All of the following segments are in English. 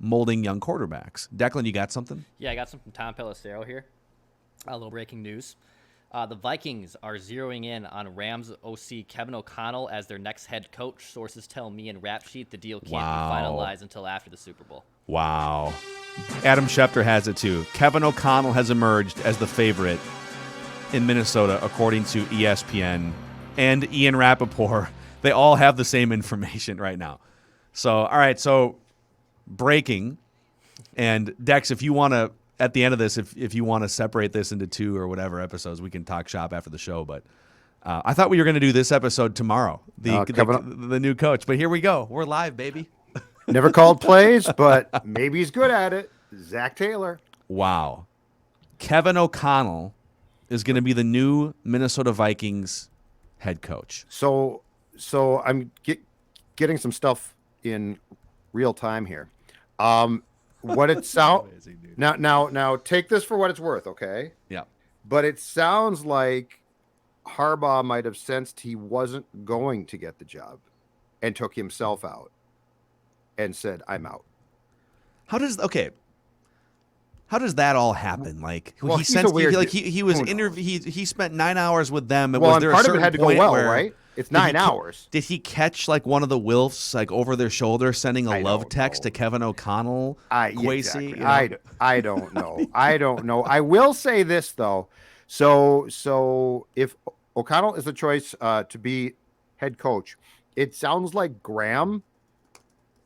molding young quarterbacks. Declan, you got something? Yeah, I got some from Tom Pelissero here. A little breaking news. The Vikings are zeroing in on Rams OC Kevin O'Connell as their next head coach. Sources tell me in Rap Sheet the deal can't be finalized until after the Super Bowl. Wow. Adam Schefter has it too. Kevin O'Connell has emerged as the favorite in Minnesota, according to ESPN and Ian Rappaport. They all have the same information right now. So, all right, so breaking. And Dex, if you want to, at the end of this, if you want to separate this into 2 or whatever episodes, we can talk shop after the show. But I thought we were going to do this episode tomorrow, the new coach. But here we go. We're live, baby. Never called plays, but maybe he's good at it. Zach Taylor. Wow. Kevin O'Connell is going to be the new Minnesota Vikings head coach. So I'm getting some stuff in real time here. What it sounds now take this for what it's worth, okay? Yeah. But it sounds like Harbaugh might have sensed he wasn't going to get the job and took himself out and said, "I'm out." How does that all happen? Like, well, he sensed he was he spent 9 hours with them. Well, and part of it had to go well, right? It's 9 hours. Did he catch like one of the Wilfs like over their shoulder sending a love text to Kevin O'Connell? Exactly. I don't know. I don't know. I will say this though. So if O'Connell is the choice to be head coach, it sounds like Graham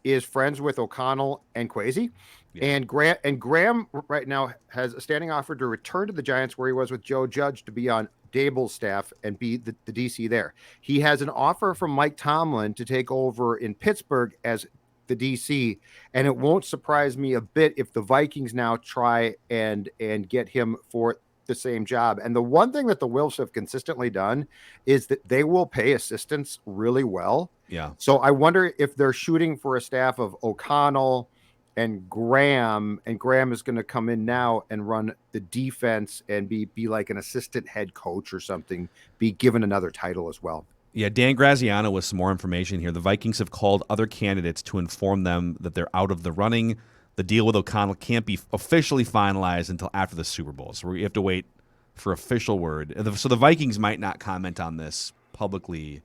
is friends with O'Connell and Kwesi. Yeah. And Graham right now has a standing offer to return to the Giants where he was with Joe Judge to be on Dable's staff and be the DC there. He has an offer from Mike Tomlin to take over in Pittsburgh as the DC, and it won't surprise me a bit if the Vikings now try and get him for the same job. And the one thing that the Wilfs have consistently done is that they will pay assistants really well. Yeah. So I wonder if they're shooting for a staff of O'Connell and Graham is going to come in now and run the defense and be like an assistant head coach or something, be given another title as well. Yeah, Dan Graziano with some more information here. The Vikings have called other candidates to inform them that they're out of the running. The deal with O'Connell can't be officially finalized until after the Super Bowl, so we have to wait for official word. So the Vikings might not comment on this publicly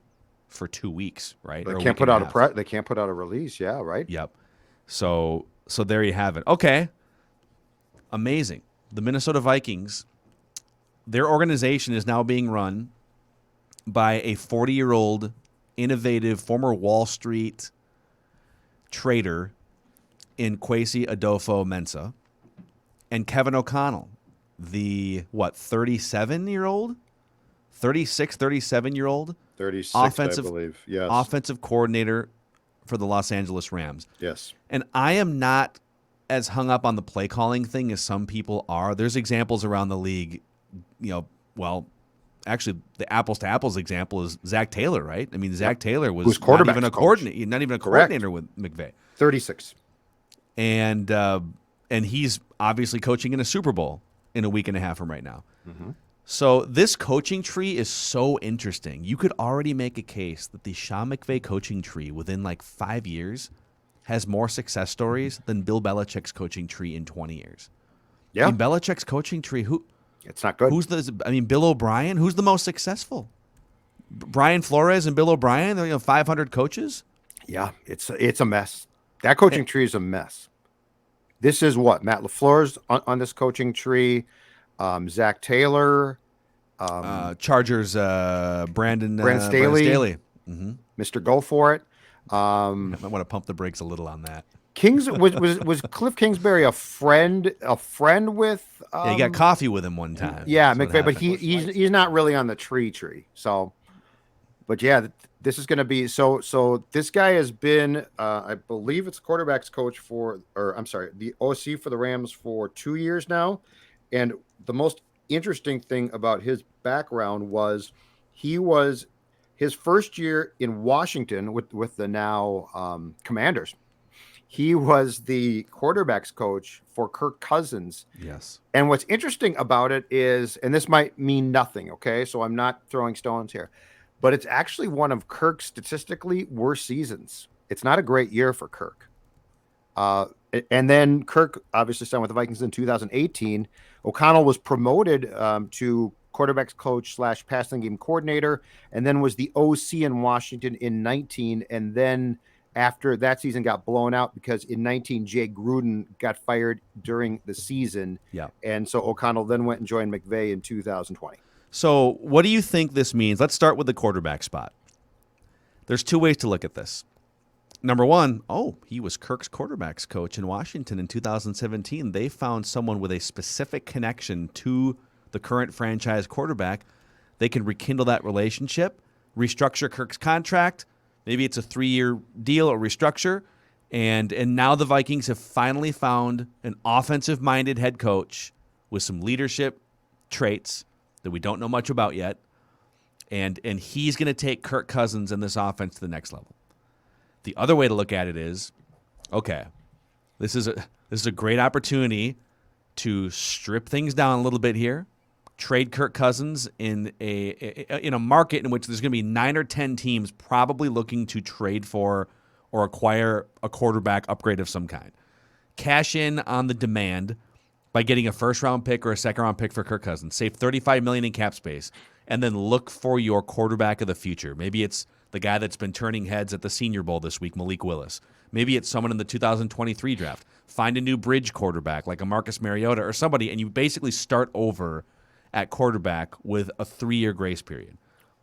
for 2 weeks, right? They can't put out they can't put out a release, yeah, right? Yep. So there you have it. Okay. Amazing. The Minnesota Vikings, their organization is now being run by a 40-year-old, innovative, former Wall Street trader in Kwesi Adolfo-Mensah, and Kevin O'Connell, the, 37-year-old? 36, 37-year-old? 36, offensive, I believe, yes. Offensive coordinator for the Los Angeles Rams. Yes. And I am not as hung up on the play calling thing as some people are. There's examples around the league, actually the apples to apples example is Zach Taylor, right? I mean, Zach Taylor was not even a coordinator with McVay. 36. And he's obviously coaching in a Super Bowl in a week and a half from right now. Mm-hmm. So this coaching tree is so interesting. You could already make a case that the Sean McVay coaching tree within like 5 years has more success stories than Bill Belichick's coaching tree in 20 years. Yeah. In Belichick's coaching tree, it's not good. Bill O'Brien, who's the most successful? Brian Flores and Bill O'Brien, 500 coaches? Yeah, it's a mess. That coaching tree is a mess. This is what? Matt LaFleur's on this coaching tree. Zach Taylor. Chargers, Brandon Staley. Mm-hmm. Mr. Go For It. I might want to pump the brakes a little on that. Kings was Cliff Kingsbury a friend with? He got coffee with him one time. Yeah, McVay, but he's not really on the tree. So, but yeah, this is going to be so. This guy has been, I believe it's quarterback's coach the OC for the Rams for 2 years now, and the most interesting thing about his background was he was his first year in Washington with the now Commanders. He was the quarterback's coach for Kirk Cousins. Yes. And what's interesting about it is, and this might mean nothing, okay? So I'm not throwing stones here, but it's actually one of Kirk's statistically worst seasons. It's not a great year for Kirk. And then Kirk obviously signed with the Vikings in 2018. O'Connell was promoted to quarterbacks coach / passing game coordinator, and then was the OC in Washington in 19. And then after that season got blown out because in 19, Jay Gruden got fired during the season. Yeah. And so O'Connell then went and joined McVay in 2020. So what do you think this means? Let's start with the quarterback spot. There's two ways to look at this. Number one, he was Kirk's quarterbacks coach in Washington in 2017. They found someone with a specific connection to the current franchise quarterback. They can rekindle that relationship, restructure Kirk's contract. Maybe it's a 3-year deal or restructure. And now the Vikings have finally found an offensive-minded head coach with some leadership traits that we don't know much about yet. And he's going to take Kirk Cousins and this offense to the next level. The other way to look at it is, okay, this is a great opportunity to strip things down a little bit here, trade Kirk Cousins in a market in which there's going to be 9 or 10 teams probably looking to trade for or acquire a quarterback upgrade of some kind. Cash in on the demand by getting a first-round pick or a second-round pick for Kirk Cousins. Save $35 million in cap space, and then look for your quarterback of the future. Maybe it's the guy that's been turning heads at the Senior Bowl this week, Malik Willis. Maybe it's someone in the 2023 draft. Find a new bridge quarterback like a Marcus Mariota or somebody, and you basically start over at quarterback with a 3-year grace period.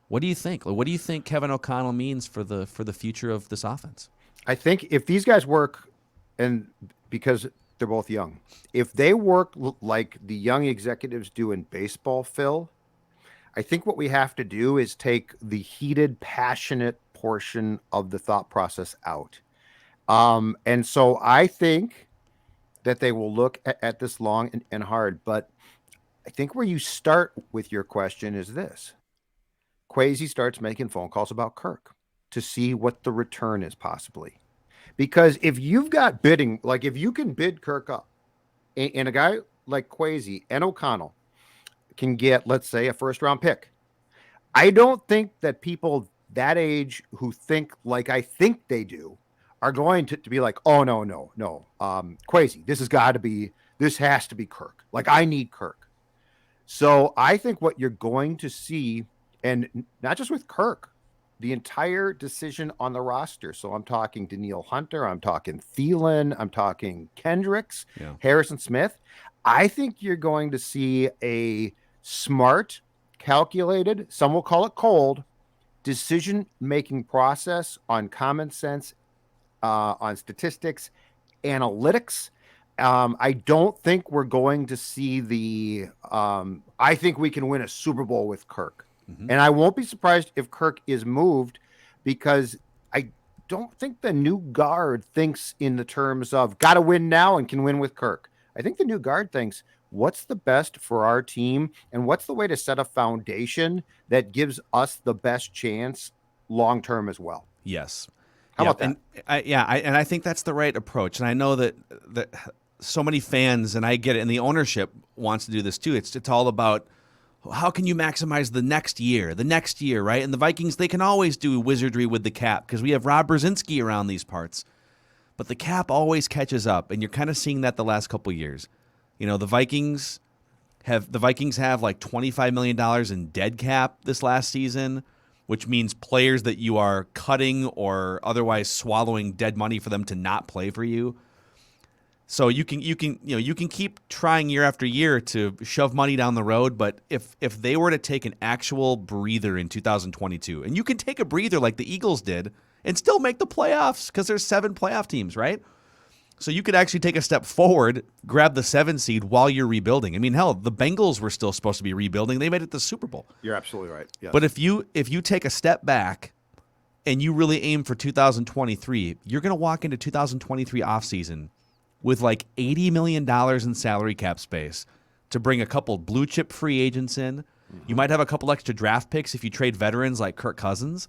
What do you think? What do you think Kevin O'Connell means for the future of this offense? I think if these guys work, and because they're both young, if they work like the young executives do in baseball, Phil, I think what we have to do is take the heated, passionate portion of the thought process out. And so I think that they will look at this long and hard. But I think where you start with your question is this. Kwesi starts making phone calls about Kirk to see what the return is possibly. Because if you've got bidding, like if you can bid Kirk up, and a guy like Kwesi and O'Connell can get, let's say, a first-round pick, I don't think that people that age who think like I think they do are going to be like, oh, no. Kwesi, this has to be Kirk. Like, I need Kirk. So I think what you're going to see, and not just with Kirk, the entire decision on the roster. So I'm talking Danielle Hunter, I'm talking Thielen, I'm talking Kendricks, Harrison Smith. I think you're going to see a smart, calculated, some will call it cold, decision-making process on common sense, on statistics, analytics. I don't think we're going to see I think we can win a Super Bowl with Kirk. Mm-hmm. And I won't be surprised if Kirk is moved, because I don't think the new guard thinks in the terms of got to win now and can win with Kirk. I think the new guard thinks, what's the best for our team, and what's the way to set a foundation that gives us the best chance long-term as well? Yes. How about that? And I think that's the right approach. And I know that so many fans, and I get it, and the ownership wants to do this too. It's all about how can you maximize the next year, right? And the Vikings, they can always do wizardry with the cap because we have Rob Brzezinski around these parts. But the cap always catches up, and you're kind of seeing that the last couple of years. You know, the Vikings have like $25 million in dead cap this last season, which means players that you are cutting or otherwise swallowing dead money for them to not play for you. So you can keep trying year after year to shove money down the road, but if they were to take an actual breather in 2022, and you can take a breather like the Eagles did and still make the playoffs because there's 7 playoff teams, right? So you could actually take a step forward, grab the 7 seed while you're rebuilding. I mean, hell, the Bengals were still supposed to be rebuilding. They made it to the Super Bowl. You're absolutely right. Yes. But if you take a step back and you really aim for 2023, you're going to walk into 2023 offseason with like $80 million in salary cap space to bring a couple blue chip free agents in. Mm-hmm. You might have a couple extra draft picks if you trade veterans like Kirk Cousins.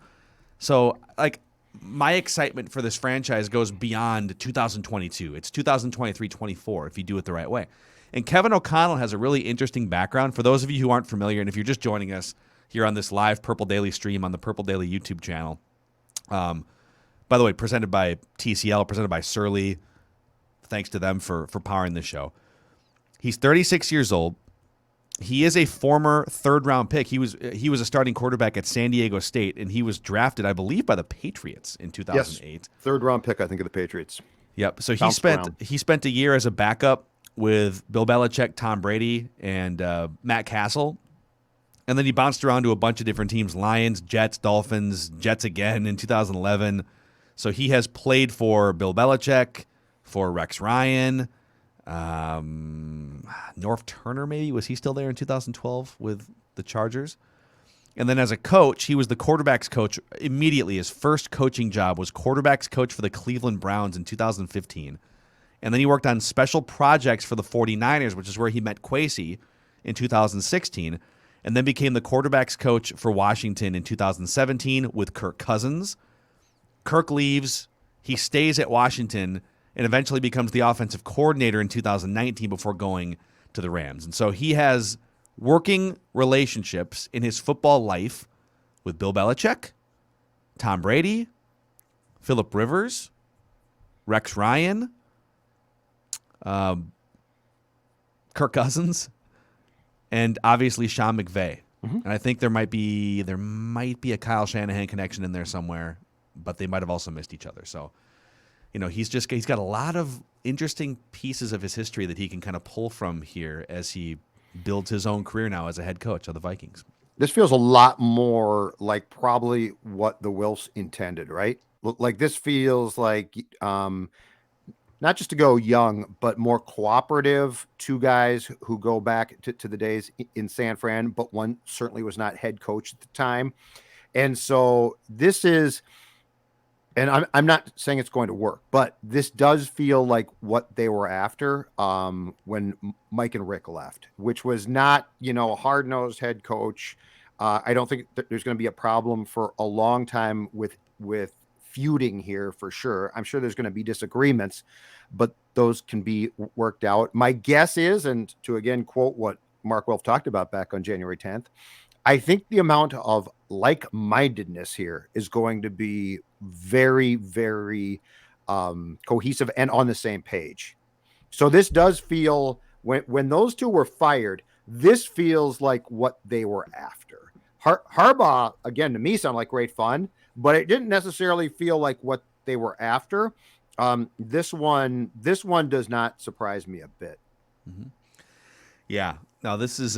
So, like, my excitement for this franchise goes beyond 2022. It's 2023-24 if you do it the right way. And Kevin O'Connell has a really interesting background. For those of you who aren't familiar, and if you're just joining us here on this live Purple Daily stream on the Purple Daily YouTube channel, by the way, presented by TCL, presented by Surly, thanks to them for powering the show. He's 36 years old. He is a former third-round pick. He was a starting quarterback at San Diego State, and he was drafted, I believe, by the Patriots in 2008. Yes, third-round pick, I think, of the Patriots. Yep. So he spent a year as a backup with Bill Belichick, Tom Brady, and Matt Castle. And then he bounced around to a bunch of different teams: Lions, Jets, Dolphins, Jets again in 2011. So he has played for Bill Belichick, for Rex Ryan, North Turner maybe. Was he still there in 2012 with the Chargers? And then as a coach, he was the quarterback's coach immediately. His first coaching job was quarterback's coach for the Cleveland Browns in 2015. And then he worked on special projects for the 49ers, which is where he met Kwesi in 2016, and then became the quarterback's coach for Washington in 2017 with Kirk Cousins. Kirk leaves. He stays at Washington and eventually becomes the offensive coordinator in 2019 before going to the Rams. And so he has working relationships in his football life with Bill Belichick, Tom Brady, Phillip Rivers, Rex Ryan, Kirk Cousins, and obviously Sean McVay. Mm-hmm. And I think there might be a Kyle Shanahan connection in there somewhere, but they might have also missed each other. So, he's got a lot of interesting pieces of his history that he can kind of pull from here as he builds his own career now as a head coach of the Vikings. This feels a lot more like probably what the Wilfs intended, right? Like this feels like not just to go young, but more cooperative. Two guys who go back to the days in San Fran, but one certainly was not head coach at the time. And so this is, and I'm not saying it's going to work, but this does feel like what they were after when Mike and Rick left, which was not, a hard-nosed head coach. I don't think that there's going to be a problem for a long time with feuding here for sure. I'm sure there's going to be disagreements, but those can be worked out. My guess is, and to again quote what Mark Wilf talked about back on January 10th, I think the amount of like-mindedness here is going to be very, very cohesive and on the same page. So this does feel, when those two were fired, this feels like what they were after. Harbaugh, again, to me, sounded like great fun, but it didn't necessarily feel like what they were after. This one does not surprise me a bit. Mm-hmm. Yeah. No, this is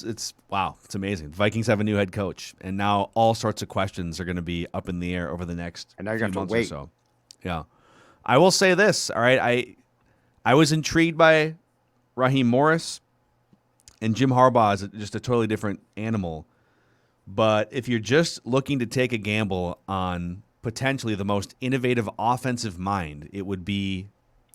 it's wow, it's amazing. The Vikings have a new head coach, and now all sorts of questions are going to be up in the air over the next and now you're few going to months wait. Or so. Yeah, I will say this. All right, I was intrigued by Raheem Morris, and Jim Harbaugh is just a totally different animal. But if you're just looking to take a gamble on potentially the most innovative offensive mind, it would be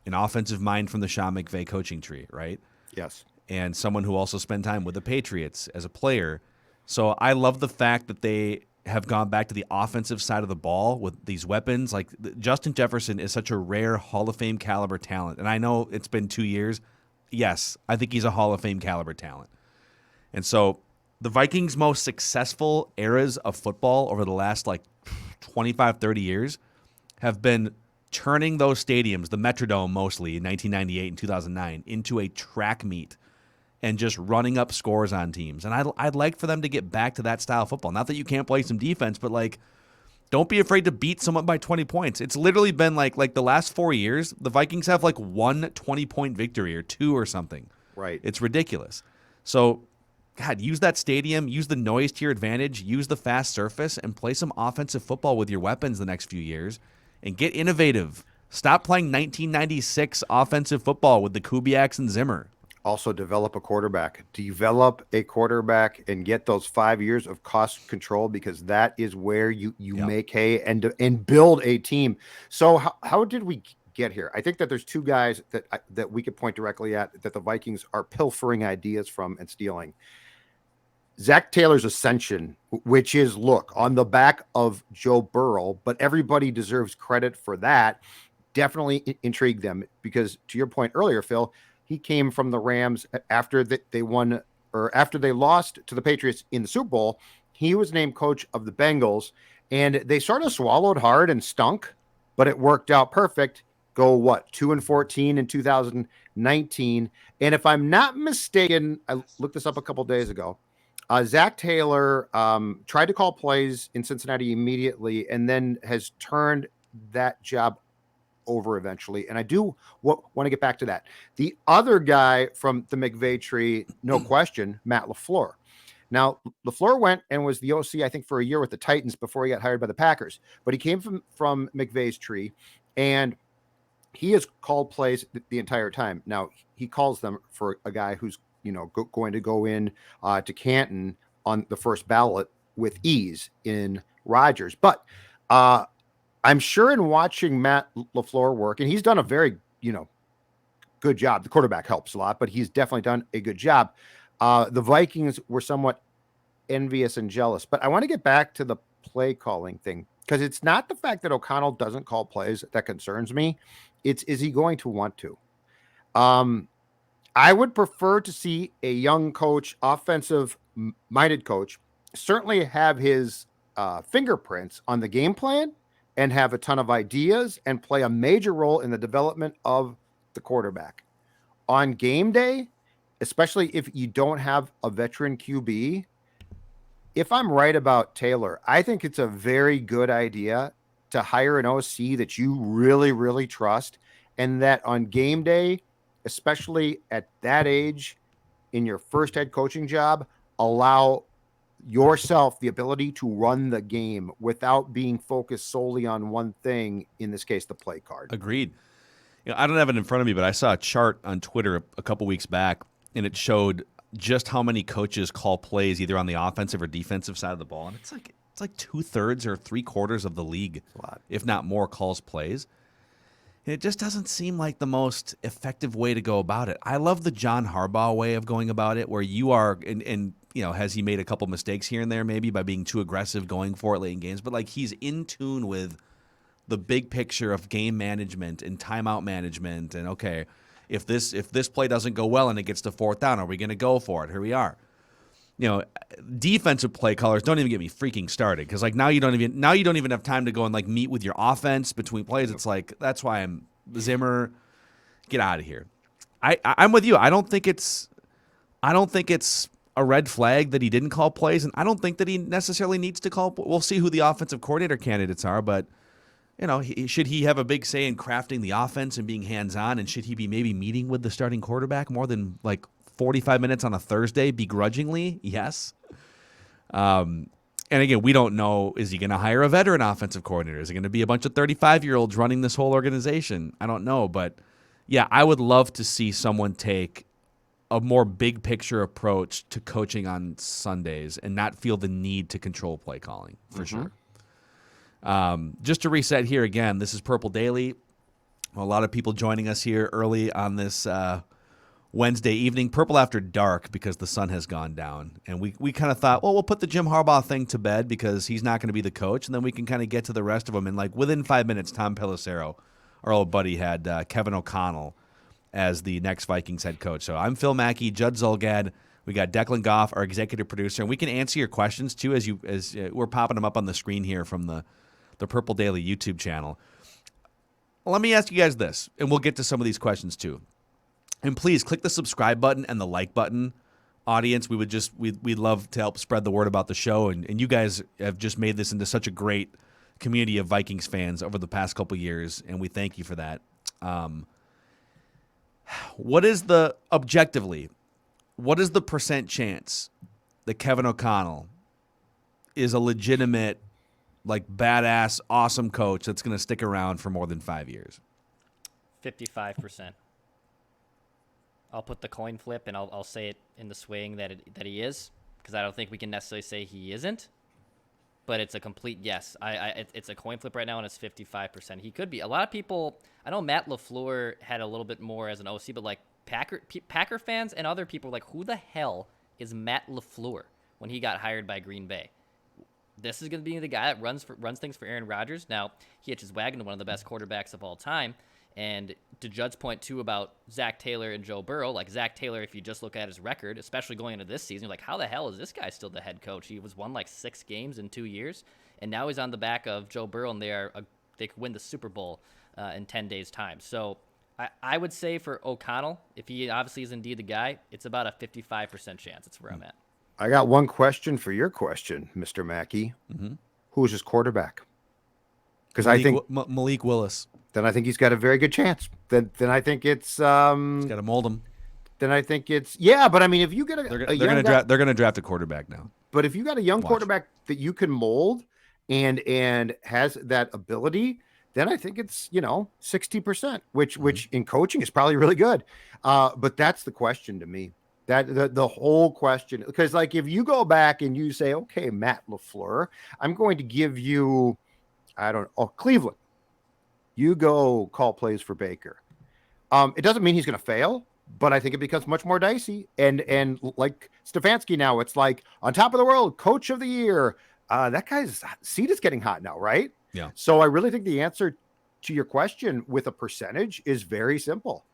an offensive mind from the Sean McVay coaching tree, right? Yes. And someone who also spent time with the Patriots as a player. So I love the fact that they have gone back to the offensive side of the ball with these weapons. Like Justin Jefferson is such a rare Hall of Fame caliber talent. And I know it's been 2 years. Yes, I think he's a Hall of Fame caliber talent. And so the Vikings' most successful eras of football over the last 25, 30 years have been turning those stadiums, the Metrodome mostly in 1998 and 2009, into a track meet and just running up scores on teams. And I'd like for them to get back to that style of football. Not that you can't play some defense, but don't be afraid to beat someone by 20 points. It's literally been like the last 4 years, the Vikings have one 20-point victory or two or something. Right. It's ridiculous. So, God, use that stadium, use the noise to your advantage, use the fast surface, and play some offensive football with your weapons the next few years, and get innovative. Stop playing 1996 offensive football with the Kubiaks and Zimmer. Also develop a quarterback. Develop a quarterback and get those 5 years of cost control, because that is where you make hay and build a team. So how did we get here? I think that there's two guys that we could point directly at that the Vikings are pilfering ideas from and stealing. Zach Taylor's ascension, which is, look, on the back of Joe Burrow, but everybody deserves credit for that, definitely intrigued them, because to your point earlier, Phil, he came from the Rams after they won, or after they lost to the Patriots in the Super Bowl. He was named coach of the Bengals, and they sort of swallowed hard and stunk, but it worked out perfect. go 2-14 in 2019. And if I'm not mistaken, I looked this up a couple days ago. Zach Taylor tried to call plays in Cincinnati immediately and then has turned that job over eventually. And I do want to get back to that. The other guy from the McVay tree, no question, Matt LaFleur. Now, LaFleur went and was the OC, I think, for a year with the Titans before he got hired by the Packers. But he came from McVay's tree, and he has called plays the entire time. Now, he calls them for a guy who's, going to go in to Canton on the first ballot with ease in Rodgers. But I'm sure in watching Matt LaFleur work, and he's done a very, good job. The quarterback helps a lot, but he's definitely done a good job. The Vikings were somewhat envious and jealous, but I want to get back to the play calling thing, because it's not the fact that O'Connell doesn't call plays that concerns me. It's, is he going to want to? I would prefer to see a young coach, offensive minded coach, certainly have his fingerprints on the game plan and have a ton of ideas and play a major role in the development of the quarterback. On game day, especially if you don't have a veteran QB, if I'm right about Taylor, I think it's a very good idea to hire an OC that you really, really trust, and that on game day, especially at that age in your first head coaching job, allow yourself the ability to run the game without being focused solely on one thing, in this case, the play card. Agreed. I don't have it in front of me, but I saw a chart on Twitter a couple weeks back, and it showed just how many coaches call plays either on the offensive or defensive side of the ball, and it's like 2/3 or 3/4 of the league, if not more, calls plays. And it just doesn't seem like the most effective way to go about it. I love the John Harbaugh way of going about it, where you are, and has he made a couple mistakes here and there maybe by being too aggressive going for it late in games, but like he's in tune with the big picture of game management and timeout management. And okay, if this play doesn't go well and it gets to fourth down, are we going to go for it? Here we are. Defensive play callers, don't even get me freaking started, because like now you don't even have time to go and like meet with your offense between plays. It's like, that's why I'm Zimmer. Get out of here. I'm with you. I don't think it's a red flag that he didn't call plays, and I don't think that he necessarily needs to call. We'll see who the offensive coordinator candidates are, but should he have a big say in crafting the offense and being hands-on, and should he be maybe meeting with the starting quarterback more than like 45 minutes on a Thursday begrudgingly? Yes. And again, we don't know, is he going to hire a veteran offensive coordinator? Is it going to be a bunch of 35-year-olds running this whole organization? I don't know, but yeah, I would love to see someone take a more big picture approach to coaching on Sundays and not feel the need to control play calling, for sure. Just to reset here again, this is Purple Daily. A lot of people joining us here early on this Wednesday evening, Purple After Dark, because the sun has gone down. And we kind of thought, well, we'll put the Jim Harbaugh thing to bed because he's not going to be the coach, and then we can kind of get to the rest of them. And like within 5 minutes, Tom Pelissero, our old buddy, had Kevin O'Connell as the next Vikings head coach. So I'm Phil Mackey, Judd Zolgad. We got Declan Goff, our executive producer, and we can answer your questions too as we're popping them up on the screen here from the Purple Daily YouTube channel. Let me ask you guys this, and we'll get to some of these questions too. And please click the subscribe button and the like button, audience. We'd love to help spread the word about the show, and you guys have just made this into such a great community of Vikings fans over the past couple years, and we thank you for that. What is the percent chance that Kevin O'Connell is a legitimate, like, badass, awesome coach that's going to stick around for more than 5 years? 55%. I'll put the coin flip, and I'll say it in the swing that he is, because I don't think we can necessarily say he isn't. But it's a complete yes. It's a coin flip right now, and it's 55%. He could be. A lot of people, I know Matt LaFleur had a little bit more as an OC, but like Packer fans and other people were like, who the hell is Matt LaFleur when he got hired by Green Bay? This is going to be the guy that runs things for Aaron Rodgers. Now, he hitches wagon to one of the best quarterbacks of all time. And to Judd's point, too, about Zach Taylor and Joe Burrow, like Zach Taylor, if you just look at his record, especially going into this season, you're like, how the hell is this guy still the head coach? He won like 6 games in 2 years, and now he's on the back of Joe Burrow, and they could win the Super Bowl in 10 days' time. So I would say for O'Connell, if he obviously is indeed the guy, it's about a 55% chance. That's where I'm at. I got one question for your question, Mr. Mackey. Mm-hmm. Who is his quarterback? Because Malik, I think Malik Willis. then I think he's got a very good chance. Then I think it's He's got to mold him. Then I think it's but I mean if you get they're gonna draft a quarterback now. But if you got a young quarterback that you can mold and has that ability, then I think it's 60%, which in coaching is probably really good. But that's the question to me. That the whole question, because like if you go back and you say, okay, Matt LaFleur, I'm going to give you, Cleveland. You go call plays for Baker. It doesn't mean he's going to fail, but I think it becomes much more dicey. And like Stefanski now, it's like on top of the world, coach of the year. That guy's seat is getting hot now, right? Yeah. So I really think the answer to your question with a percentage is very simple.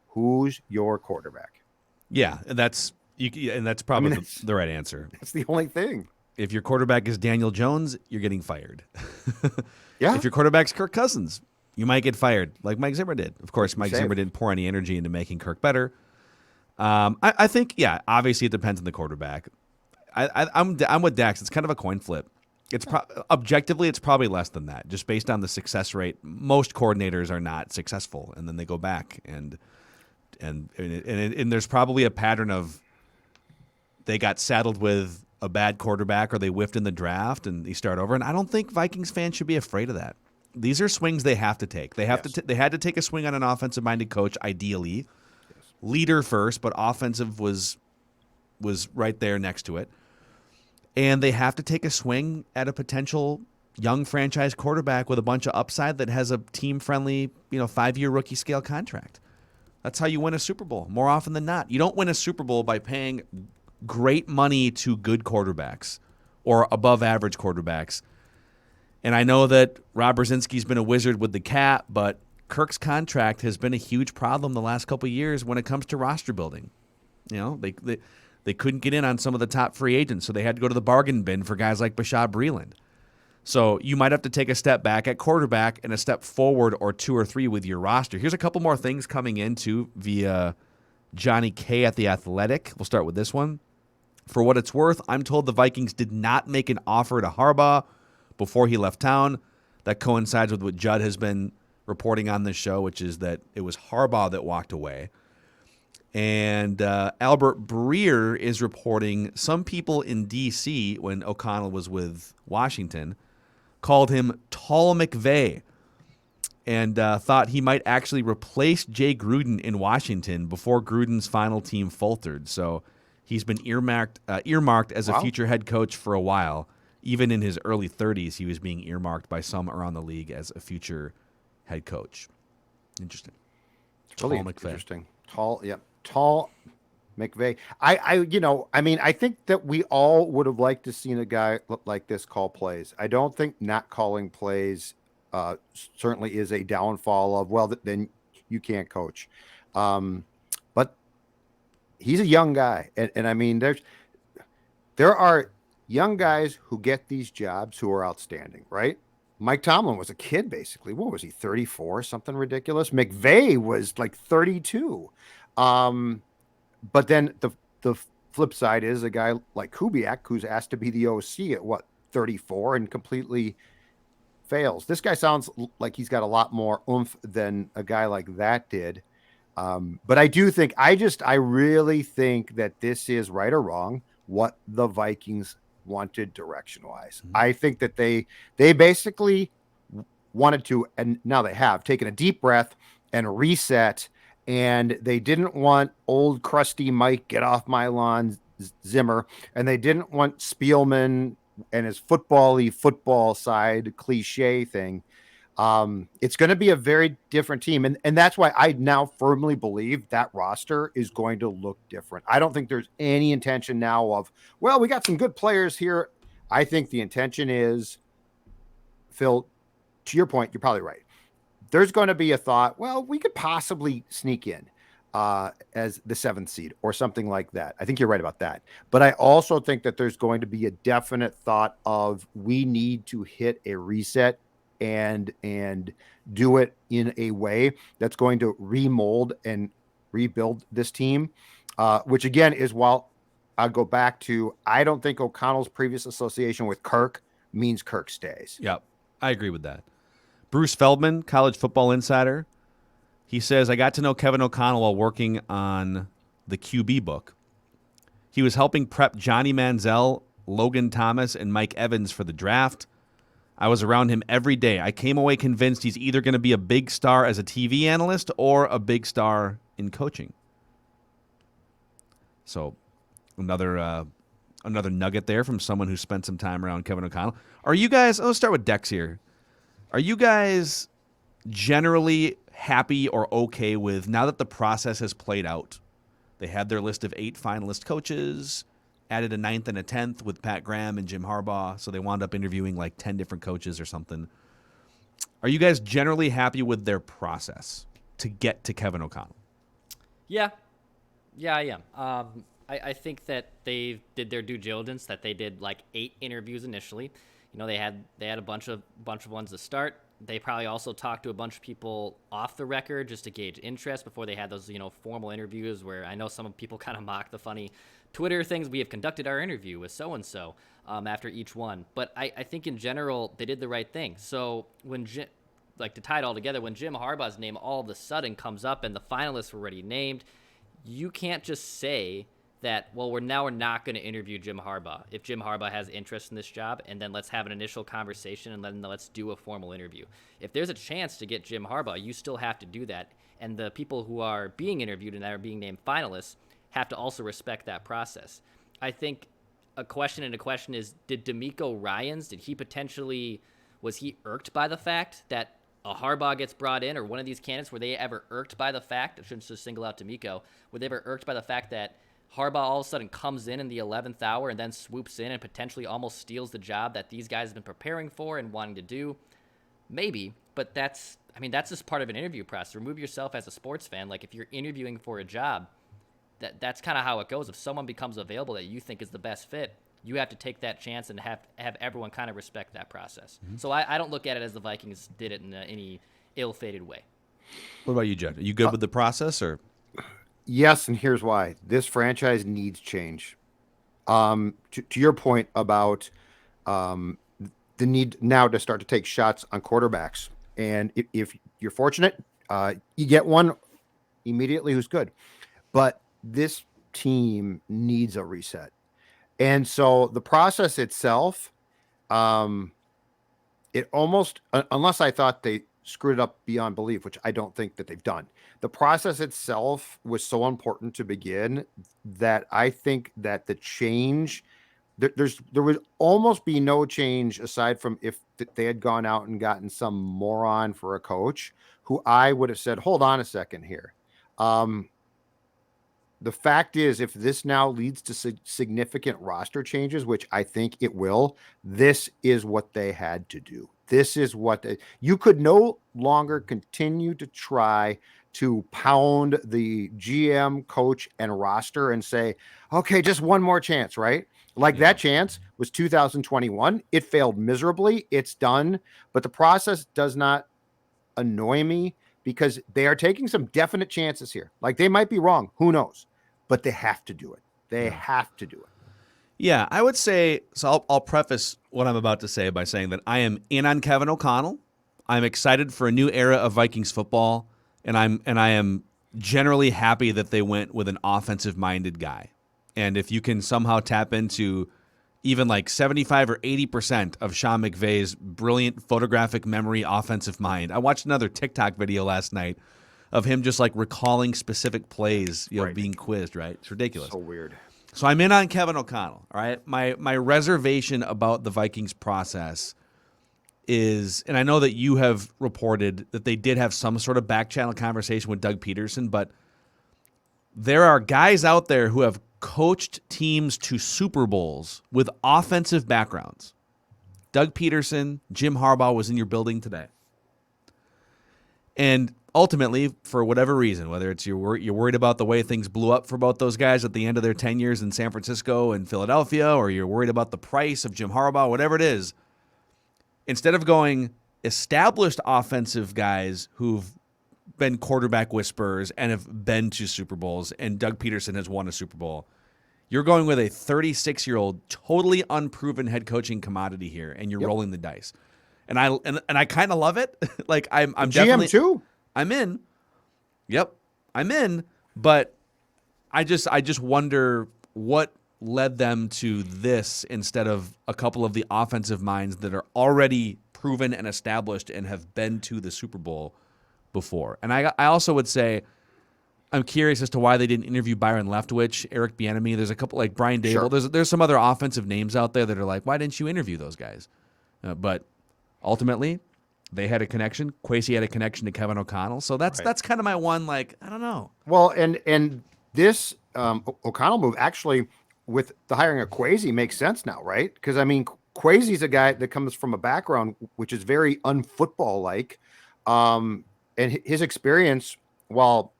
Who's your quarterback? Yeah, and that's probably the right answer. That's the only thing. If your quarterback is Daniel Jones, you're getting fired. Yeah. If your quarterback's Kirk Cousins, you might get fired, like Mike Zimmer did. Of course, Mike Zimmer didn't pour any energy into making Kirk better. I think, obviously it depends on the quarterback. I'm with Dax. It's kind of a coin flip. It's objectively, it's probably less than that, just based on the success rate. Most coordinators are not successful, and then they go back and there's probably a pattern of they got saddled with a bad quarterback or they whiffed in the draft and they start over. And I don't think Vikings fans should be afraid of that. These are swings they have to take. They have they had to take a swing on an offensive-minded coach, ideally. Yes. Leader first, but offensive was right there next to it. And they have to take a swing at a potential young franchise quarterback with a bunch of upside that has a team-friendly, 5-year rookie scale contract. That's how you win a Super Bowl more often than not. You don't win a Super Bowl by paying great money to good quarterbacks or above-average quarterbacks. And I know that Rob Brzezinski's been a wizard with the cap, but Kirk's contract has been a huge problem the last couple of years when it comes to roster building. They couldn't get in on some of the top free agents, so they had to go to the bargain bin for guys like Bashaud Breeland. So you might have to take a step back at quarterback and a step forward or 2 or 3 with your roster. Here's a couple more things coming in, too, via Johnny K at The Athletic. We'll start with this one. For what it's worth, I'm told the Vikings did not make an offer to Harbaugh before he left town. That coincides with what Judd has been reporting on this show, which is that it was Harbaugh that walked away. And Albert Breer is reporting some people in D.C., when O'Connell was with Washington, called him Tall McVay and thought he might actually replace Jay Gruden in Washington before Gruden's final team faltered. So he's been earmarked as a future head coach for a while. Even in his early 30s, he was being earmarked by some around the league as a future head coach. Interesting. Tall McVay. Interesting. Tall McVay. I think that we all would have liked to seen a guy like this call plays. I don't think not calling plays certainly is a downfall of, then you can't coach. But he's a young guy. And I mean, there are young guys who get these jobs who are outstanding, right? Mike Tomlin was a kid, basically. What was he, 34, something ridiculous? McVay was like 32. But then the flip side is a guy like Kubiak, who's asked to be the OC at 34 and completely fails. This guy sounds like he's got a lot more oomph than a guy like that did. But I do think, I really think that this is, right or wrong, what the Vikings wanted direction-wise. Mm-hmm. I think that they basically wanted to, and now they have, taken a deep breath and reset. And they didn't want old crusty Mike, get off my lawn, Zimmer, and they didn't want Spielman and his football side cliche thing. It's going to be a very different team, and that's why I now firmly believe that roster is going to look different. I don't think there's any intention now of, we got some good players here. I think the intention is, Phil, to your point, you're probably right. There's going to be a thought, we could possibly sneak in as the 7th seed or something like that. I think you're right about that. But I also think that there's going to be a definite thought of, we need to hit a reset and do it in a way that's going to remold and rebuild this team, which again is, while I'll go back to, I don't think O'Connell's previous association with Kirk means Kirk stays. Yep, I agree with that. Bruce Feldman, College Football Insider, he says, I got to know Kevin O'Connell while working on the QB book. He was helping prep Johnny Manziel, Logan Thomas, and Mike Evans for the draft. I was around him every day. I came away convinced he's either going to be a big star as a TV analyst or a big star in coaching. So another nugget there from someone who spent some time around Kevin O'Connell. Are you guys, let's start with Dex here. Are you guys generally happy or okay with, now that the process has played out, they had their list of 8 finalist coaches, added a 9th and a 10th with Pat Graham and Jim Harbaugh, so they wound up interviewing like 10 different coaches or something. Are you guys generally happy with their process to get to Kevin O'Connell? Yeah, I am. I think that they did their due diligence, that they did like 8 interviews initially. You know, they had a bunch of ones to start. They probably also talked to a bunch of people off the record just to gauge interest before they had those, formal interviews, where I know some people kind of mock the funny Twitter things. We have conducted our interview with so-and-so after each one. But I think in general, they did the right thing. So when to tie it all together, when Jim Harbaugh's name all of a sudden comes up and the finalists were already named, you can't just say that, well, we're not going to interview Jim Harbaugh if Jim Harbaugh has interest in this job, and then let's have an initial conversation and then let's do a formal interview. If there's a chance to get Jim Harbaugh, you still have to do that. And the people who are being interviewed and that are being named finalists have to also respect that process. I think a question is, did D'Amico Ryans, was he irked by the fact that a Harbaugh gets brought in, or one of these candidates, were they ever irked by the fact, I shouldn't just single out D'Amico, were they ever irked by the fact that Harbaugh all of a sudden comes in the 11th hour and then swoops in and potentially almost steals the job that these guys have been preparing for and wanting to do? Maybe, but that's just part of an interview process. Remove yourself as a sports fan. Like, if you're interviewing for a job, that's kind of how it goes. If someone becomes available that you think is the best fit, you have to take that chance and have everyone kind of respect that process. Mm-hmm. So I don't look at it as the Vikings did it in any ill-fated way. What about you, Judd? Are you good with the process, or? Yes, and here's why. This franchise needs change. To your point about the need now to start to take shots on quarterbacks. And if you're fortunate, you get one immediately who's good. But this team needs a reset. And so the process itself, it almost, unless I thought they screwed it up beyond belief, which I don't think that they've done. The process itself was so important to begin that I think that the change, there would almost be no change aside from if they had gone out and gotten some moron for a coach who I would have said, hold on a second here. The fact is, if this now leads to significant roster changes, which I think it will, this is what they had to do. This is what you could no longer continue to try to pound the GM, coach, and roster and say, okay, just one more chance, right? Like that chance was 2021. It failed miserably. It's done. But the process does not annoy me because they are taking some definite chances here. Like, they might be wrong. Who knows? But they have to do it. They have to do it. Yeah, I would say, so I'll preface what I'm about to say by saying that I am in on Kevin O'Connell. I'm excited for a new era of Vikings football, and I am generally happy that they went with an offensive-minded guy. And if you can somehow tap into even like 75 or 80% of Sean McVay's brilliant photographic memory offensive mind. I watched another TikTok video last night of him just like recalling specific plays, being quizzed, right? It's ridiculous. So weird. So I'm in on Kevin O'Connell, all right? My reservation about the Vikings process is, and I know that you have reported that they did have some sort of back channel conversation with Doug Peterson, but there are guys out there who have coached teams to Super Bowls with offensive backgrounds. Doug Peterson, Jim Harbaugh was in your building today. And ultimately, for whatever reason, whether it's you're worried about the way things blew up for both those guys at the end of their tenures in San Francisco and Philadelphia, or you're worried about the price of Jim Harbaugh, whatever it is, instead of going, established offensive guys who've been quarterback whisperers and have been to Super Bowls, and Doug Peterson has won a Super Bowl. You're going with a 36-year-old, totally unproven head coaching commodity here, and you're rolling the dice. And I kind of love it. Like I'm definitely GM too. I'm in. Yep, I'm in. But I just wonder what led them to this instead of a couple of the offensive minds that are already proven and established and have been to the Super Bowl before. And I also would say I'm curious as to why they didn't interview Byron Leftwich, Eric Bieniemy. There's a couple like Brian Dable. Sure. There's some other offensive names out there that are like, why didn't you interview those guys? But ultimately, they had a connection. Kwesi had a connection to Kevin O'Connell. So that's kind of my one. Like, I don't know. Well, and this O'Connell move actually with the hiring of Kwesi makes sense now, right? Because I mean, Kwesi's a guy that comes from a background which is very unfootball like, and his experience, while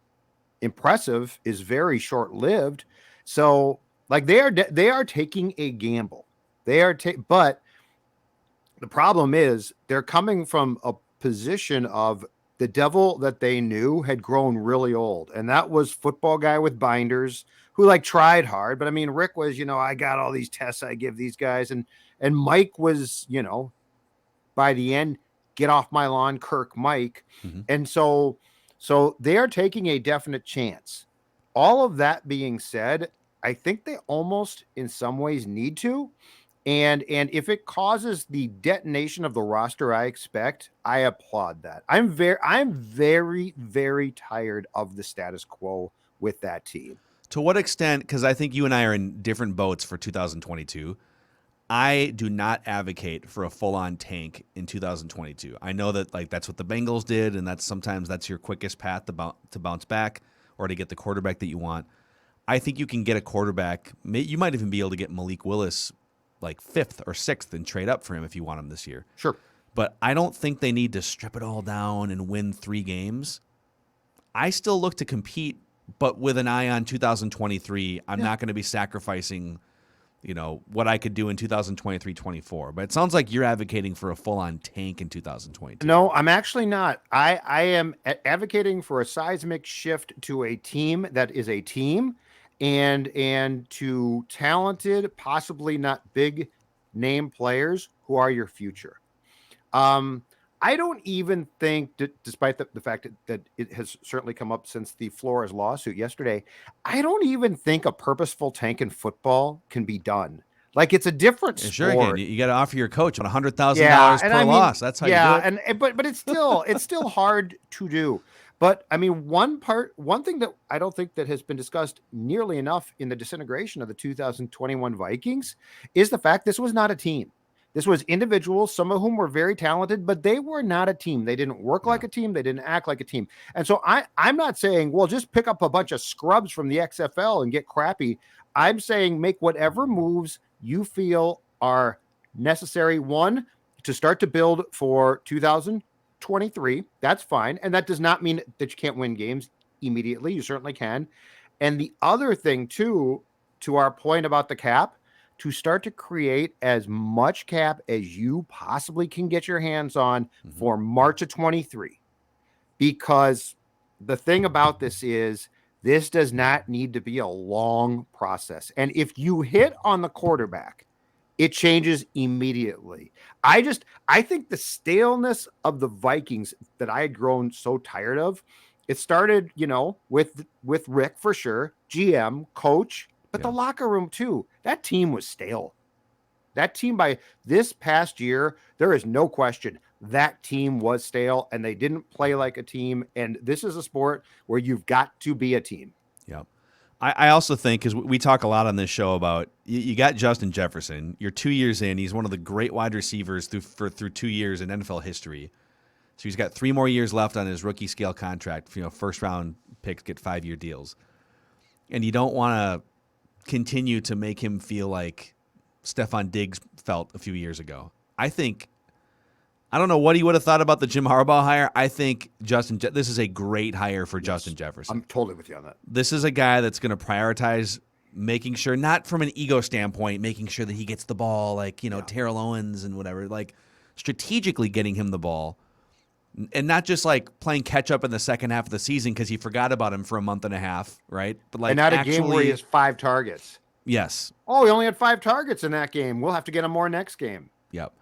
impressive, is very short lived. So like they are taking a gamble. But the problem is they're coming from a position of the devil that they knew had grown really old. And that was football guy with binders who like tried hard. But I mean, Rick was, I got all these tests I give these guys. And Mike was, by the end, get off my lawn, Kirk Mike. Mm-hmm. And so they are taking a definite chance. All of that being said, I think they almost in some ways need to. And if it causes the detonation of the roster I expect, I applaud that. I'm very, very tired of the status quo with that team. To what extent, because I think you and I are in different boats for 2022, I do not advocate for a full-on tank in 2022. I know that like that's what the Bengals did, and sometimes that's your quickest path to bounce back or to get the quarterback that you want. I think you can get a quarterback. You might even be able to get Malik Willis like 5th or 6th and trade up for him if you want him this year. Sure. But I don't think they need to strip it all down and win 3 games. I still look to compete, but with an eye on 2023. I'm not going to be sacrificing, what I could do in 2023-24. But it sounds like you're advocating for a full-on tank in 2022. No, I'm actually not. I am advocating for a seismic shift to a team that is a team and to talented, possibly not big name players who are your future. I don't even think, despite the fact that it has certainly come up since the Flores lawsuit yesterday, I don't even think a purposeful tank in football can be done. Like it's a different sport. Sure, you got to offer your coach $100,000 per loss. That's how you do it. But it's still hard to do. But I mean, one thing that I don't think that has been discussed nearly enough in the disintegration of the 2021 Vikings is the fact this was not a team. This was individuals, some of whom were very talented, but they were not a team. They didn't work like a team. They didn't act like a team. And so I'm not saying, well, just pick up a bunch of scrubs from the XFL and get crappy. I'm saying make whatever moves you feel are necessary. One, to start to build for 2023. That's fine. And that does not mean that you can't win games immediately. You certainly can. And the other thing, too, to our point about the cap, to start to create as much cap as you possibly can get your hands on for March of 23. Because the thing about this is this does not need to be a long process. And if you hit on the quarterback, it changes immediately. I think the staleness of the Vikings that I had grown so tired of, it started, with Rick for sure, GM, coach, but the locker room too. That team was stale. That team by this past year, there is no question that team was stale and they didn't play like a team. And this is a sport where you've got to be a team. Yep. I also think, because we talk a lot on this show about, you got Justin Jefferson. You're 2 years in. He's one of the great wide receivers through 2 years in NFL history. So he's got 3 more years left on his rookie scale contract. First round picks get 5-year deals. And you don't want to continue to make him feel like Stephon Diggs felt a few years ago. I don't know what he would have thought about the Jim Harbaugh hire. I think this is a great hire for Justin Jefferson. I'm totally with you on that. This is a guy that's going to prioritize making sure, not from an ego standpoint, making sure that he gets the ball like, Terrell Owens and whatever. Like, strategically getting him the ball and not just like playing catch up in the second half of the season because he forgot about him for a month and a half, right? But like and not actually, a game where he has 5 targets. Yes. Oh, he only had 5 targets in that game. We'll have to get him more next game. Yep.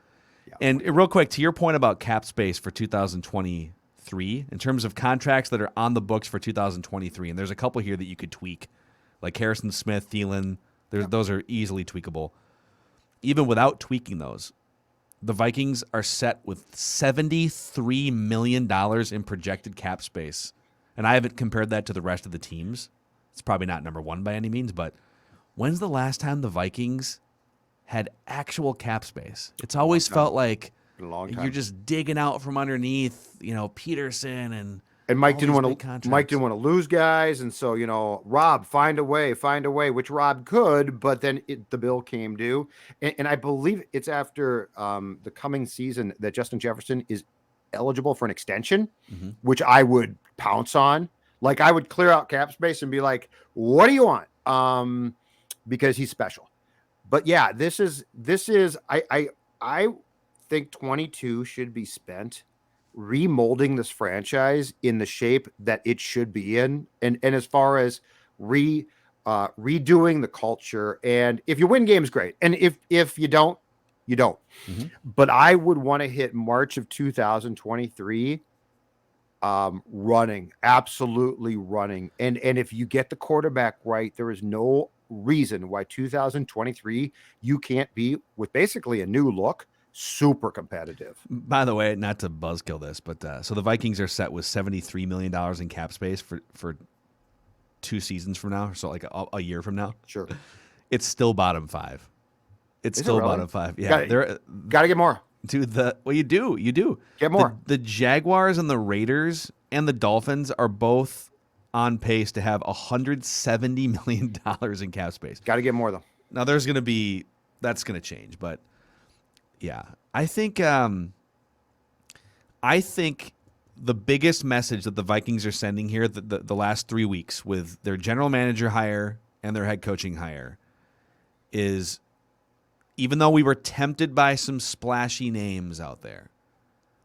And real quick, to your point about cap space for 2023, in terms of contracts that are on the books for 2023, and there's a couple here that you could tweak, like Harrison Smith, Thielen, those are easily tweakable. Even without tweaking those, the Vikings are set with $73 million in projected cap space. And I haven't compared that to the rest of the teams. It's probably not number one by any means, but when's the last time the Vikings had actual cap space? It's always felt like you're just digging out from underneath, Peterson and Mike didn't want to lose guys, and so Rob find a way, which Rob could, but then the bill came due, and I believe it's after the coming season that Justin Jefferson is eligible for an extension, which I would pounce on. Like I would clear out cap space and be like, "What do you want?" Because he's special. But yeah, this is I think 22 should be spent remolding this franchise in the shape that it should be in, and as far as redoing the culture. And if you win games, great, and if you don't, you don't. But I would want to hit March of 2023 running, absolutely running, and if you get the quarterback right, there is no reason why 2023 you can't be, with basically a new look, super competitive. By the way, not to buzzkill this, but so the Vikings are set with $73 million in cap space for 2 seasons from now, so like a year from now. Sure. It's still bottom 5. It's Is still it really? bottom 5. Yeah. Got to get more. Dude, you do. Get more. The Jaguars and the Raiders and the Dolphins are both on pace to have $170 million in cap space. Got to get more, though. Now, that's going to change, but yeah, I think the biggest message that the Vikings are sending here the last 3 weeks with their general manager hire and their head coaching hire is, even though we were tempted by some splashy names out there,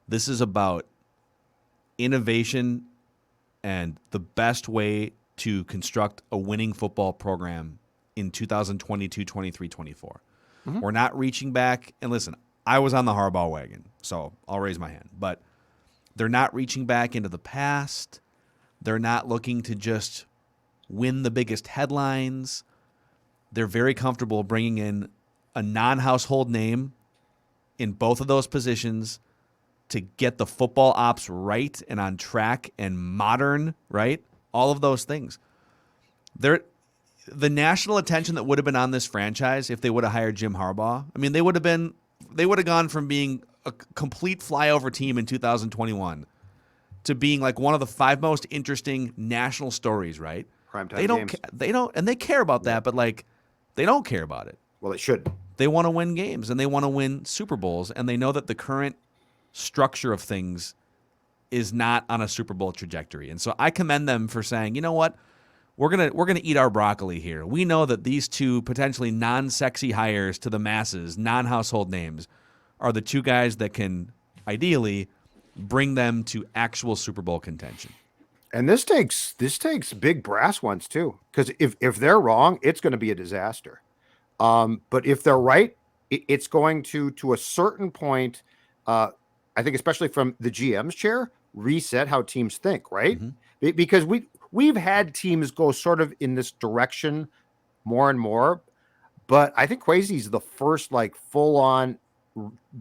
this is about innovation and the best way to construct a winning football program in 2022, 23, 24. We're not reaching back. And listen, I was on the Harbaugh wagon, so I'll raise my hand. But they're not reaching back into the past. They're not looking to just win the biggest headlines. They're very comfortable bringing in a non-household name in both of those positions to get the football ops right and on track and modern, right? All of those things. The national attention that would have been on this franchise if they would have hired Jim Harbaugh, I mean, they would have gone from being a complete flyover team in 2021 to being like one of the 5 most interesting national stories, right? Primetime games. They don't, and they care about that, but like, they don't care about it. Well, they should. They want to win games and they want to win Super Bowls, and they know that the current structure of things is not on a Super Bowl trajectory. And so I commend them for saying, you know what? We're gonna eat our broccoli here. We know that these 2 potentially non-sexy hires to the masses, non-household names, are the 2 guys that can ideally bring them to actual Super Bowl contention. And this takes big brass ones too, because if they're wrong, it's going to be a disaster. But if they're right, it's going to a certain point. I think, especially from the GM's chair, reset how teams think, right? Because we've had teams go sort of in this direction more and more, but I think Kwesi's the first like full on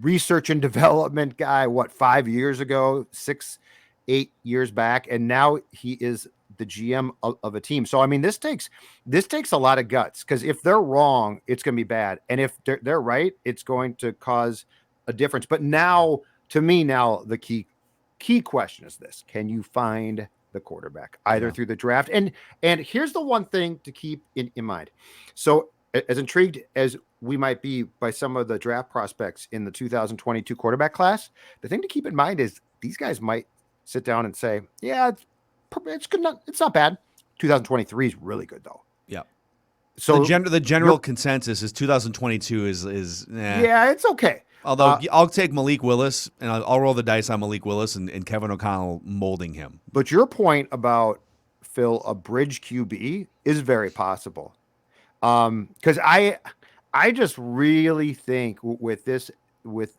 research and development guy. 5 years ago, 6-8 years back, and now he is the GM of a team. So I mean, this takes a lot of guts, because if they're wrong, it's going to be bad, and if they're right, it's going to cause a difference. But now, to me, the key question is this: can you find the quarterback either through the draft? And here's the one thing to keep in mind. So as intrigued as we might be by some of the draft prospects in the 2022 quarterback class, the thing to keep in mind is these guys might sit down and say, yeah, it's good. It's not bad. 2023 is really good though. Yeah. So the general consensus is 2022 is yeah, it's okay. Although I'll take Malik Willis, and I'll roll the dice on Malik Willis and Kevin O'Connell molding him. But your point about, Phil, a bridge QB is very possible. Because I just really think with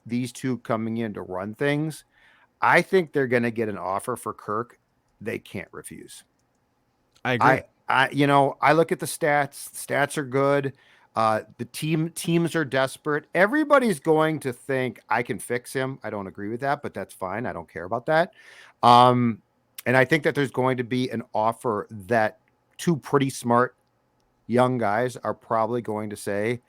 these two coming in to run things, I think they're going to get an offer for Kirk they can't refuse. I agree. I look at the stats. The stats are good. The teams are desperate. Everybody's going to think I can fix him. I don't agree with that, but that's fine. I don't care about that. And I think that there's going to be an offer that two pretty smart young guys are probably going to say,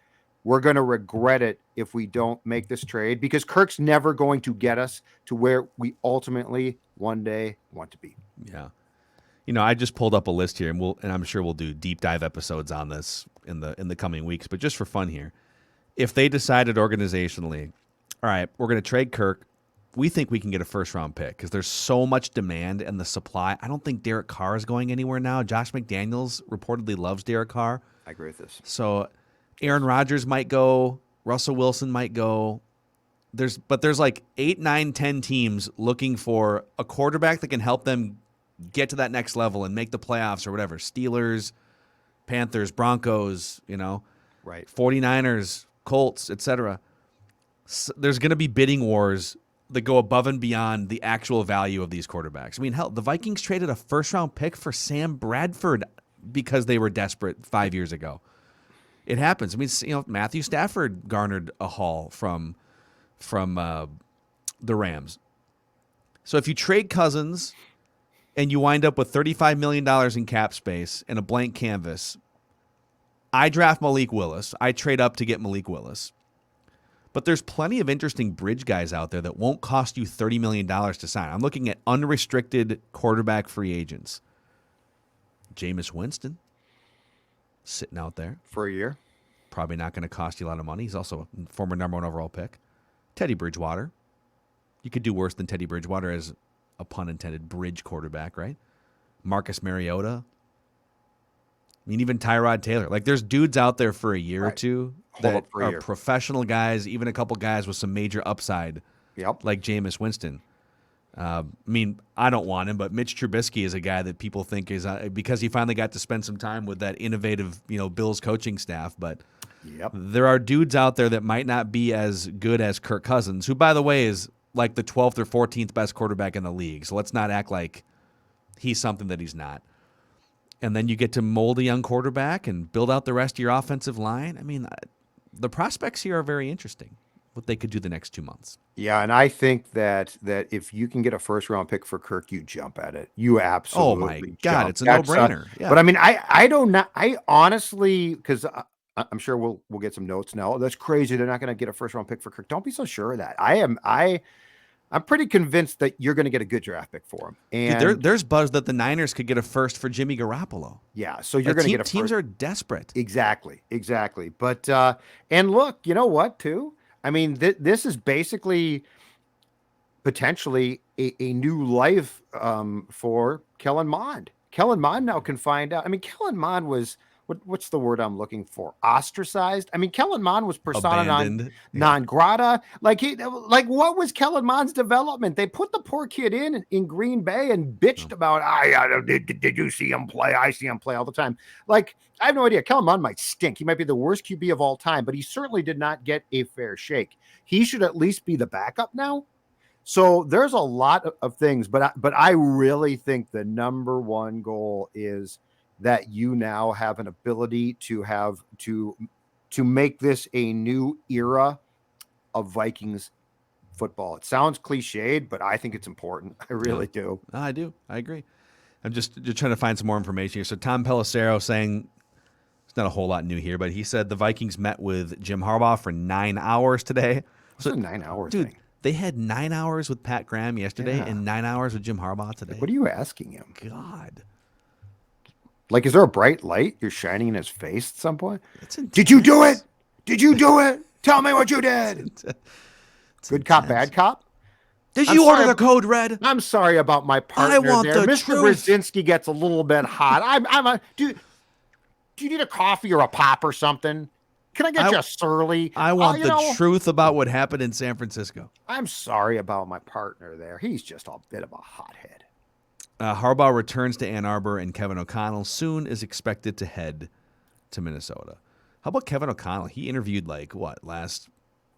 we're going to regret it if we don't make this trade, because Kirk's never going to get us to where we ultimately one day want to be. Yeah. I just pulled up a list here, and I'm sure we'll do deep dive episodes on this in the coming weeks. But just for fun here, if they decided organizationally, all right, we're going to trade Kirk, we think we can get a first-round pick because there's so much demand and the supply. I don't think Derek Carr is going anywhere now. Josh McDaniels reportedly loves Derek Carr. I agree with this. So Aaron Rodgers might go. Russell Wilson might go. There's like 8, 9, 10 teams looking for a quarterback that can help them get to that next level and make the playoffs or whatever. Steelers, Panthers, Broncos, right. 49ers, Colts, etc. So there's going to be bidding wars that go above and beyond the actual value of these quarterbacks. I mean, hell, the Vikings traded a first-round pick for Sam Bradford because they were desperate 5 years ago. It happens. I mean, Matthew Stafford garnered a haul from the Rams. So if you trade Cousins and you wind up with $35 million in cap space and a blank canvas, I draft Malik Willis. I trade up to get Malik Willis. But there's plenty of interesting bridge guys out there that won't cost you $30 million to sign. I'm looking at unrestricted quarterback free agents. Jameis Winston, sitting out there. For a year. Probably not going to cost you a lot of money. He's also a former number 1 overall pick. Teddy Bridgewater. You could do worse than Teddy Bridgewater as a pun intended bridge quarterback, right? Marcus Mariota. I mean, even Tyrod Taylor. Like, there's dudes out there for a year or two that are professional guys, even a couple guys with some major upside, like Jameis Winston. I mean, I don't want him, but Mitch Trubisky is a guy that people think is because he finally got to spend some time with that innovative, Bills coaching staff. But there are dudes out there that might not be as good as Kirk Cousins, who, by the way, is like the 12th or 14th best quarterback in the league. So let's not act like he's something that he's not. And then you get to mold a young quarterback and build out the rest of your offensive line. I mean, the prospects here are very interesting, what they could do the next 2 months. Yeah, and I think that if you can get a first-round pick for Kirk, you jump at it. You absolutely Oh, my God, it's a no-brainer. Yeah. But, I mean, I don't know. I honestly, because I'm sure we'll get some notes now. Oh, that's crazy. They're not going to get a first-round pick for Kirk. Don't be so sure of that. I'm pretty convinced that you're going to get a good draft pick for him. And dude, there's buzz that the Niners could get a first for Jimmy Garoppolo. Yeah, so you're going to get a first. Teams are desperate. Exactly. But and look, you know what, too? I mean, this is basically potentially a new life for Kellen Mond. Kellen Mond now can find out. I mean, Kellen Mond was what's the word I'm looking for? Ostracized. I mean, Kellen Mond was persona non grata. Like what was Kellen Mond's development? They put the poor kid in Green Bay and bitched about. Did you see him play? I see him play all the time. Like, I have no idea. Kellen Mond might stink. He might be the worst QB of all time, but he certainly did not get a fair shake. He should at least be the backup now. So there's a lot of things, but I really think the number one goal is that you now have an ability to make this a new era of Vikings football. It sounds cliched, but I think it's important. I really do. I do. I agree. I'm just trying to find some more information here. So Tom Pelissero saying, it's not a whole lot new here, but he said the Vikings met with Jim Harbaugh for 9 hours today. What's a 9 hour dude, thing? They had 9 hours with Pat Graham yesterday and 9 hours with Jim Harbaugh today. What are you asking him? God. Like, is there a bright light you're shining in his face at some point? Did you do it? Did you do it? Tell me what you did. Good cop, bad cop? Did you order the code red? I'm sorry about my partner there. Mr. Brzezinski gets a little bit hot. Do you need a coffee or a pop or something? Can I get just Surly? I want the truth about what happened in San Francisco. I'm sorry about my partner there. He's just a bit of a hothead. Harbaugh returns to Ann Arbor, and Kevin O'Connell soon is expected to head to Minnesota. How about Kevin O'Connell? He interviewed last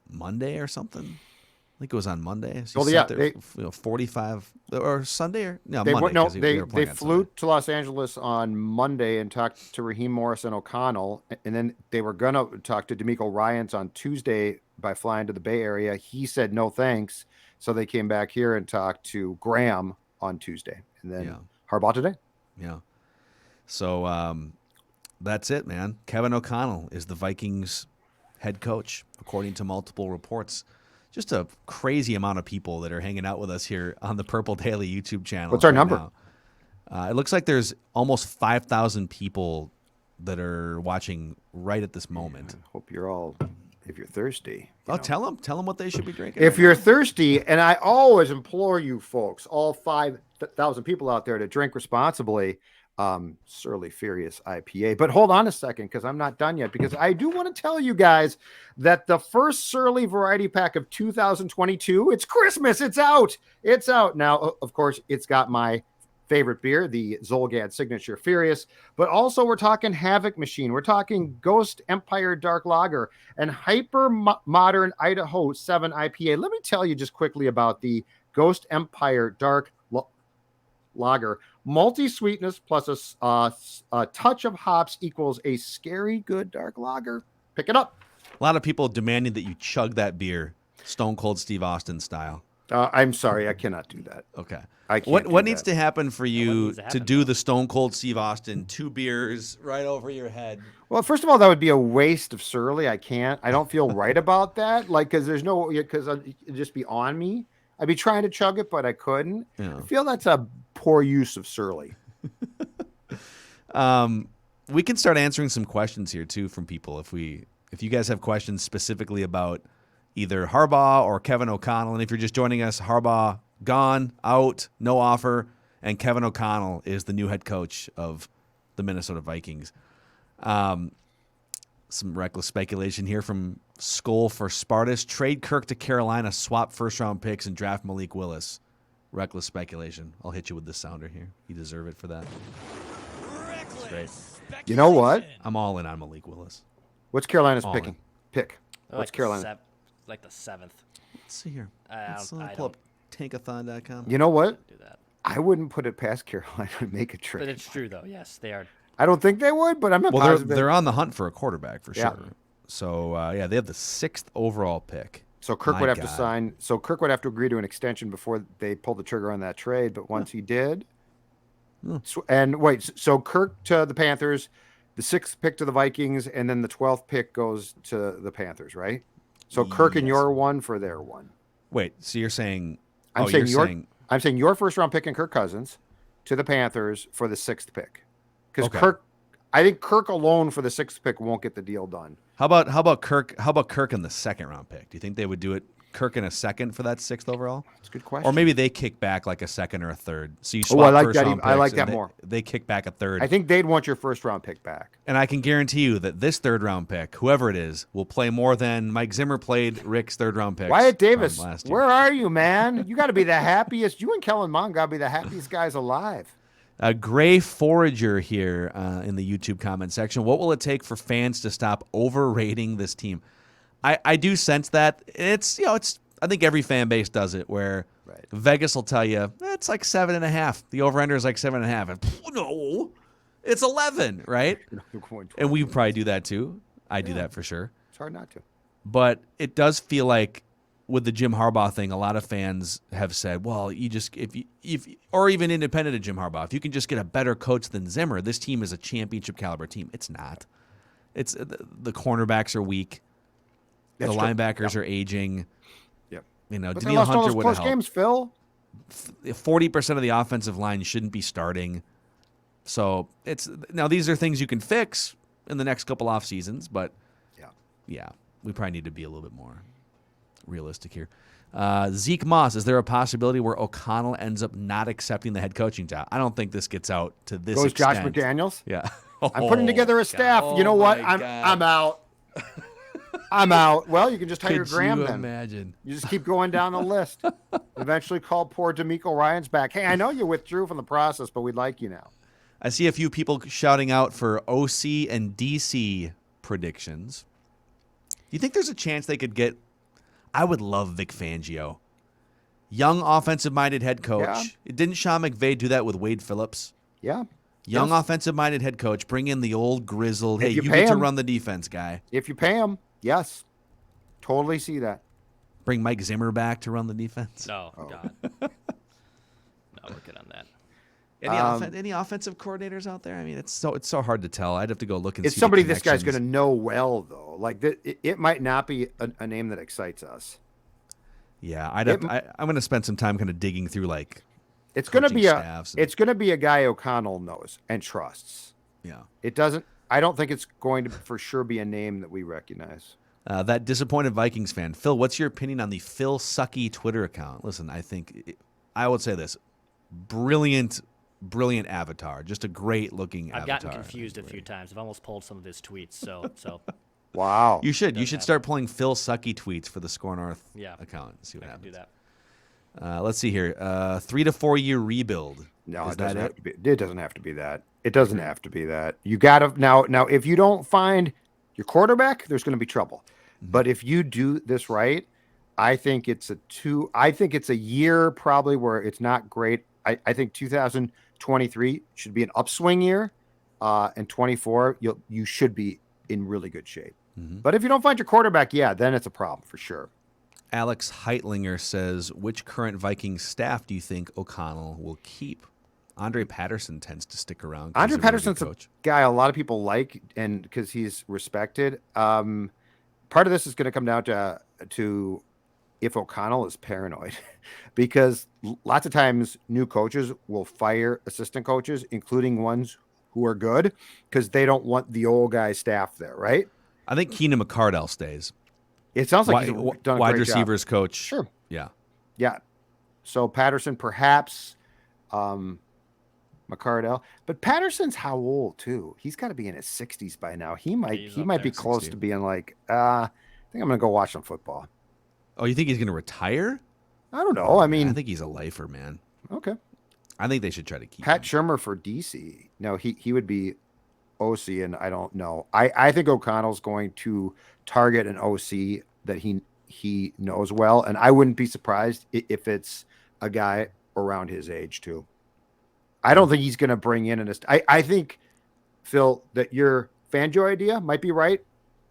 Monday or something? I think it was on Monday. So 45 or Sunday or Monday. They flew to Los Angeles on Monday and talked to Raheem Morris and O'Connell, and then they were gonna talk to D'Amico Ryans on Tuesday by flying to the Bay Area. He said no thanks, so they came back here and talked to Graham on Tuesday, and then Harbaugh today. Yeah. So that's it, man. Kevin O'Connell is the Vikings head coach, according to multiple reports. Just a crazy amount of people that are hanging out with us here on the Purple Daily YouTube channel. What's our number? It looks like there's almost 5,000 people that are watching right at this moment. I hope you're all, if you're thirsty. Tell them what they should be drinking. If you're thirsty, and I always implore you folks, all 5,000 people out there, to drink responsibly. Surly Furious IPA. But hold on a second, because I'm not done yet, because I do want to tell you guys that the first Surly variety pack of 2022, it's Christmas. It's out. It's out. Now, of course, it's got my favorite beer, the Zolgad Signature Furious, but also we're talking Havoc Machine. We're talking Ghost Empire Dark Lager and Hyper Modern Idaho 7 IPA. Let me tell you just quickly about the Ghost Empire Dark Lager. Multi-sweetness plus a touch of hops equals a scary good dark lager. Pick it up. A lot of people demanding that you chug that beer, Stone Cold Steve Austin style. I'm sorry, I cannot do that. Okay. I can't what needs to happen for you to do the Stone Cold Steve Austin 2 beers right over your head? Well, first of all, that would be a waste of Surly. I don't feel right about that. Because it'd just be on me. I'd be trying to chug it, but I couldn't. Yeah. I feel that's a poor use of Surly. We can start answering some questions here too from people if you guys have questions specifically about either Harbaugh or Kevin O'Connell. And if you're just joining us, Harbaugh gone, out, no offer, and Kevin O'Connell is the new head coach of the Minnesota Vikings. Some reckless speculation here from Skull for Spartus. Trade Kirk to Carolina, swap first-round picks, and draft Malik Willis. Reckless speculation. I'll hit you with this sounder here. You deserve it for that. Reckless. You know what? I'm all in on Malik Willis. What's Carolina's pick? What's Carolina? Like the 7th. Let's see here. Let's pull up tankathon.com. You know what? Do that. I wouldn't put it past Carolina to make a trade. But it's true, though. Yes, they are. I don't think they would, but I'm not positive. They're on the hunt for a quarterback for sure. So, they have the 6th overall pick. So Kirk would have to sign. So Kirk would have to agree to an extension before they pulled the trigger on that trade. But once he did, and wait, so Kirk to the Panthers, the 6th pick to the Vikings, and then the 12th pick goes to the Panthers, right? So Kirk and your one for their one. Wait, so you're saying? I'm saying your first round pick and Kirk Cousins to the Panthers for the 6th pick, because Kirk. I think Kirk alone for the 6th pick won't get the deal done. How about Kirk in the 2nd round pick? Do you think they would do it Kirk in a 2nd for that 6th overall? That's a good question. Or maybe they kick back like a 2nd or a 3rd. So you swap I like that more. They kick back a 3rd. I think they'd want your first round pick back. And I can guarantee you that this 3rd round pick, whoever it is, will play more than Mike Zimmer played Rick's 3rd round pick. Wyatt Davis, where are you, man? You got to be the happiest. You and Kellen Mond got to be the happiest guys alive. A Gray Forager here in the YouTube comment section. What will it take for fans to stop overrating this team? I do sense that it's I think every fan base does it where Vegas will tell you it's like 7.5. The over-under is like 7.5. And no, it's 11, right? And we probably do that too. I do that for sure. It's hard not to. But it does feel like with the Jim Harbaugh thing, a lot of fans have said, well, you just if or even independent of Jim Harbaugh, if you can just get a better coach than Zimmer, this team is a championship caliber team. It's not. It's the cornerbacks are weak. That's the linebackers are aging. Yep. But Danielle Hunter would have helped. Games, Phil. 40% of the offensive line shouldn't be starting. So now these are things you can fix in the next couple off seasons, but yeah, we probably need to be a little bit more realistic here. Zeke Moss, is there a possibility where O'Connell ends up not accepting the head coaching job? I don't think this gets out to this extent. Josh McDaniels? Yeah. I'm putting together a staff. You know what? I'm out. I'm out. Well, you can just hire Could Graham you then. imagine? You just keep going down the list. Eventually call poor D'Amico Ryans back. Hey, I know you withdrew from the process, but we'd like you now. I see a few people shouting out for OC and DC predictions. Do you think there's a chance they could get... I would love Vic Fangio. Young offensive-minded head coach. Yeah. Didn't Sean McVay do that with Wade Phillips? Yeah. Young Yes. offensive-minded head coach. Bring in the old grizzled, hey, If you you pay get to him. run the defense guy. If you pay him, yes. Totally see that. Bring Mike Zimmer back to run the defense. No, Oh. God. No, we're good on that. Any offensive coordinators out there? I mean, it's so hard to tell. I'd have to go look and It's see. somebody the this guy's going to connections. know well, though. Like, it might not be a name that excites us. Yeah, I'm going to spend some time kind of digging through like. It's going to coaching be staffs and- it's going to be a guy O'Connell knows and trusts. Yeah. It doesn't. I don't think it's going to for sure be a name that we recognize. That disappointed Vikings fan. Phil, what's your opinion on the Phil Sucky Twitter account? Listen, I would say this. Brilliant avatar. Just a great looking avatar. I've gotten confused a few times. I've almost pulled some of his tweets. So Wow. You should Doesn't start pulling Phil Sucky tweets for the Score North Yeah. account and see what I can do happens. that. Let's see here. 3 to 4 year rebuild. No, Is it that doesn't have it? to be. It doesn't have to be that. It doesn't have to be that. You got to now. If you don't find your quarterback, there's going to be trouble. But if you do this right, I think it's a year probably where it's not great. I think 2023 should be an upswing year, and 24 you should be in really good shape. Mhm. But if you don't find your quarterback, yeah, then it's a problem for sure. Alex Heitlinger says, which current Vikings staff do you think O'Connell will keep? Andre Patterson tends to stick around. 'Cause Andre he's a really good Patterson's a coach. guy a lot of people like, and because he's respected. Part of this is going to come down to if O'Connell is paranoid, because lots of times new coaches will fire assistant coaches, including ones who are good, because they don't want the old guy staff there, right? I think Keenan McCardell stays. It sounds like Wide, he's done a wide great job. receivers coach. Sure. Yeah. Yeah. So Patterson, perhaps, McCardell, but Patterson's how old too? He's got to be in his 60s by now. He might He's he up might there, be close 60. to being like, I think I'm gonna go watch some football. Oh, you think he's going to retire? I don't know. I I mean, think he's a lifer, man. okay. I think they should try to keep Pat him. Shermer for DC. No, he would be OC, and I don't know. I think O'Connell's going to target an OC that he knows well, and I wouldn't be surprised if it's a guy around his age too. I don't think he's going to bring in I think, Phil, that your Fangio idea might be right.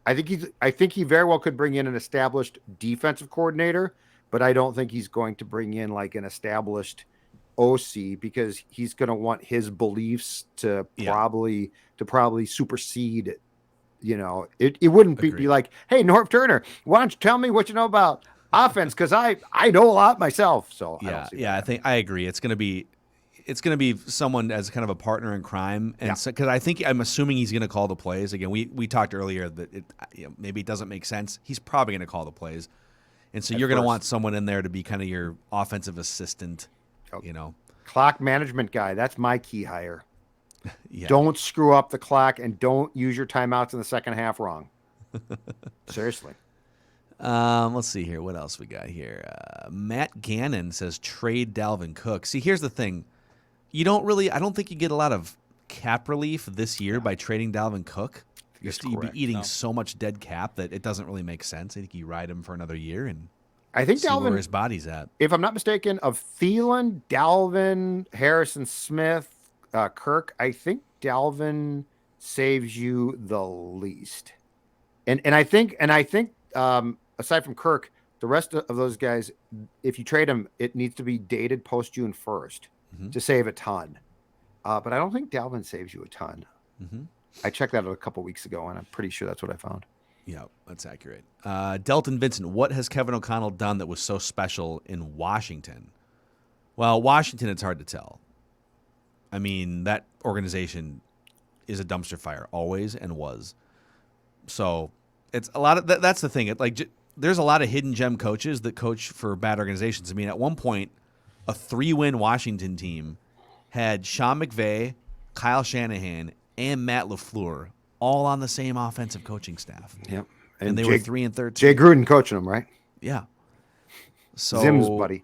I think he very well could bring in an established defensive coordinator, but I don't think he's going to bring in like an established OC, because he's going to want his beliefs to Yeah. probably supersede. It wouldn't be Agreed. like, hey, Norv Turner, why don't you tell me what you know about offense? Because I know a lot myself. So I don't see that. I agree. It's going to be someone as kind of a partner in crime, and because I'm assuming he's going to call the plays. Again, we talked earlier that maybe it doesn't make sense. He's probably going to call the plays, and so you're going to first. want someone in there to be kind of your offensive assistant. Okay. You know, Clock management guy. That's my key hire. yeah. Don't screw up the clock, and don't use your timeouts in the second half wrong. Seriously. Let's see here. What else we got here? Matt Gannon says trade Dalvin Cook. See, here's the thing. I don't think you get a lot of cap relief this year by trading Dalvin Cook. That's You'd be correct. eating so much dead cap that it doesn't really make sense. I think you ride him for another year and I think see where Dalvin, his body's at. if I'm not mistaken, of Thielen, Dalvin, Harrison Smith, Kirk, I think Dalvin saves you the least. And I think aside from Kirk, the rest of those guys, if you trade them, it needs to be dated post June 1st to save a ton. But I don't think Dalvin saves you a ton. Mm-hmm. I checked that out a couple weeks ago, and I'm pretty sure that's what I found. Yeah, that's accurate. Delton Vincent, what has Kevin O'Connell done that was so special in Washington? Well, Washington, it's hard to tell. I mean, that organization is a dumpster fire, always and was. So it's a lot of that's the thing. There's a lot of hidden gem coaches that coach for bad organizations. I mean, at one point, a 3-win Washington team had Sean McVay, Kyle Shanahan, and Matt LaFleur all on the same offensive coaching staff. Yep. and they were 3-13. Jay Gruden coaching them, right? Yeah. So Zim's buddy.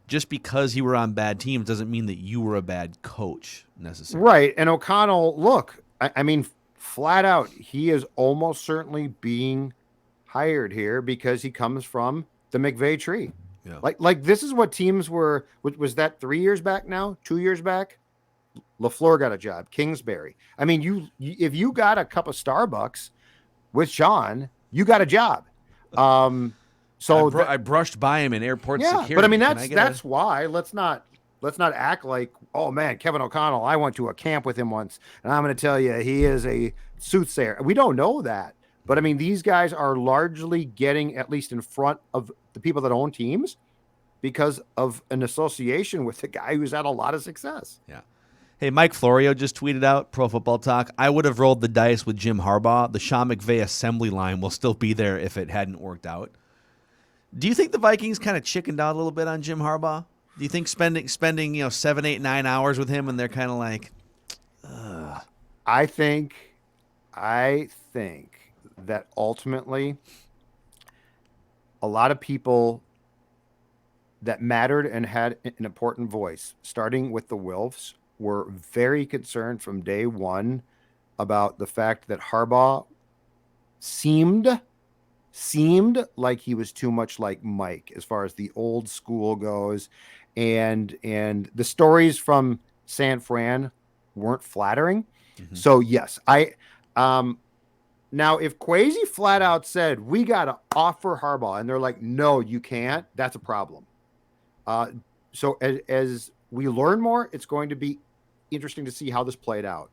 Just because you were on bad teams doesn't mean that you were a bad coach necessarily. Right. And O'Connell, look, I mean, flat out, he is almost certainly being hired here because he comes from the McVay tree. Yeah. Like this is what teams were. Was that 3 years back now? 2 years back? LaFleur got a job. Kingsbury. I mean, you if you got a cup of Starbucks with Sean, you got a job. So I brushed by him in airport security. But I mean that's why let's not act like, oh man, Kevin O'Connell, I went to a camp with him once and I'm going to tell you he is a soothsayer. We don't know that. But I mean, these guys are largely getting at least in front of the people that own teams because of an association with the guy who's had a lot of success. Yeah. Hey, Mike Florio just tweeted out, Pro Football Talk, I would have rolled the dice with Jim Harbaugh. The Sean McVay assembly line will still be there if it hadn't worked out. Do you think the Vikings kind of chickened out a little bit on Jim Harbaugh? Do you think spending 7, 8, 9 hours with him and they're kind of like, ugh. I think that ultimately a lot of people that mattered and had an important voice, starting with the Wilfs, were very concerned from day one about the fact that Harbaugh seemed like he was too much like Mike as far as the old school goes. And the stories from San Fran weren't flattering. Mm-hmm. So yes, now if Kwesi flat out said, we got to offer Harbaugh and they're like, no, you can't, that's a problem. So as we learn more, it's going to be interesting to see how this played out.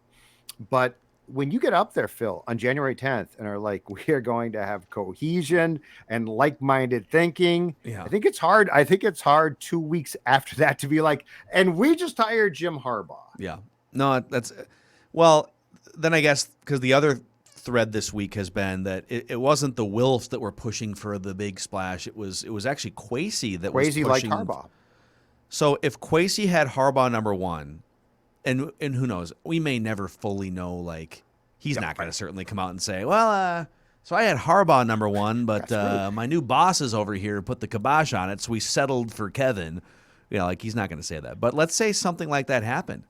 But when you get up there, Phil, on January 10th and are like, we are going to have cohesion and like-minded thinking. Yeah. I think it's hard 2 weeks after that to be like, and we just hired Jim Harbaugh. Yeah. No, well, then I guess because the other thread this week has been that it wasn't the Wilfs that were pushing for the big splash. It was actually Kwesi that was pushing. Like Harbaugh. So if Kwesi had Harbaugh number one, and who knows, we may never fully know, like, he's not going to certainly come out and say, well, so I had Harbaugh number one, but my new bosses over here put the kibosh on it, so we settled for Kevin. You know, like, he's not going to say that. But let's say something like that happened.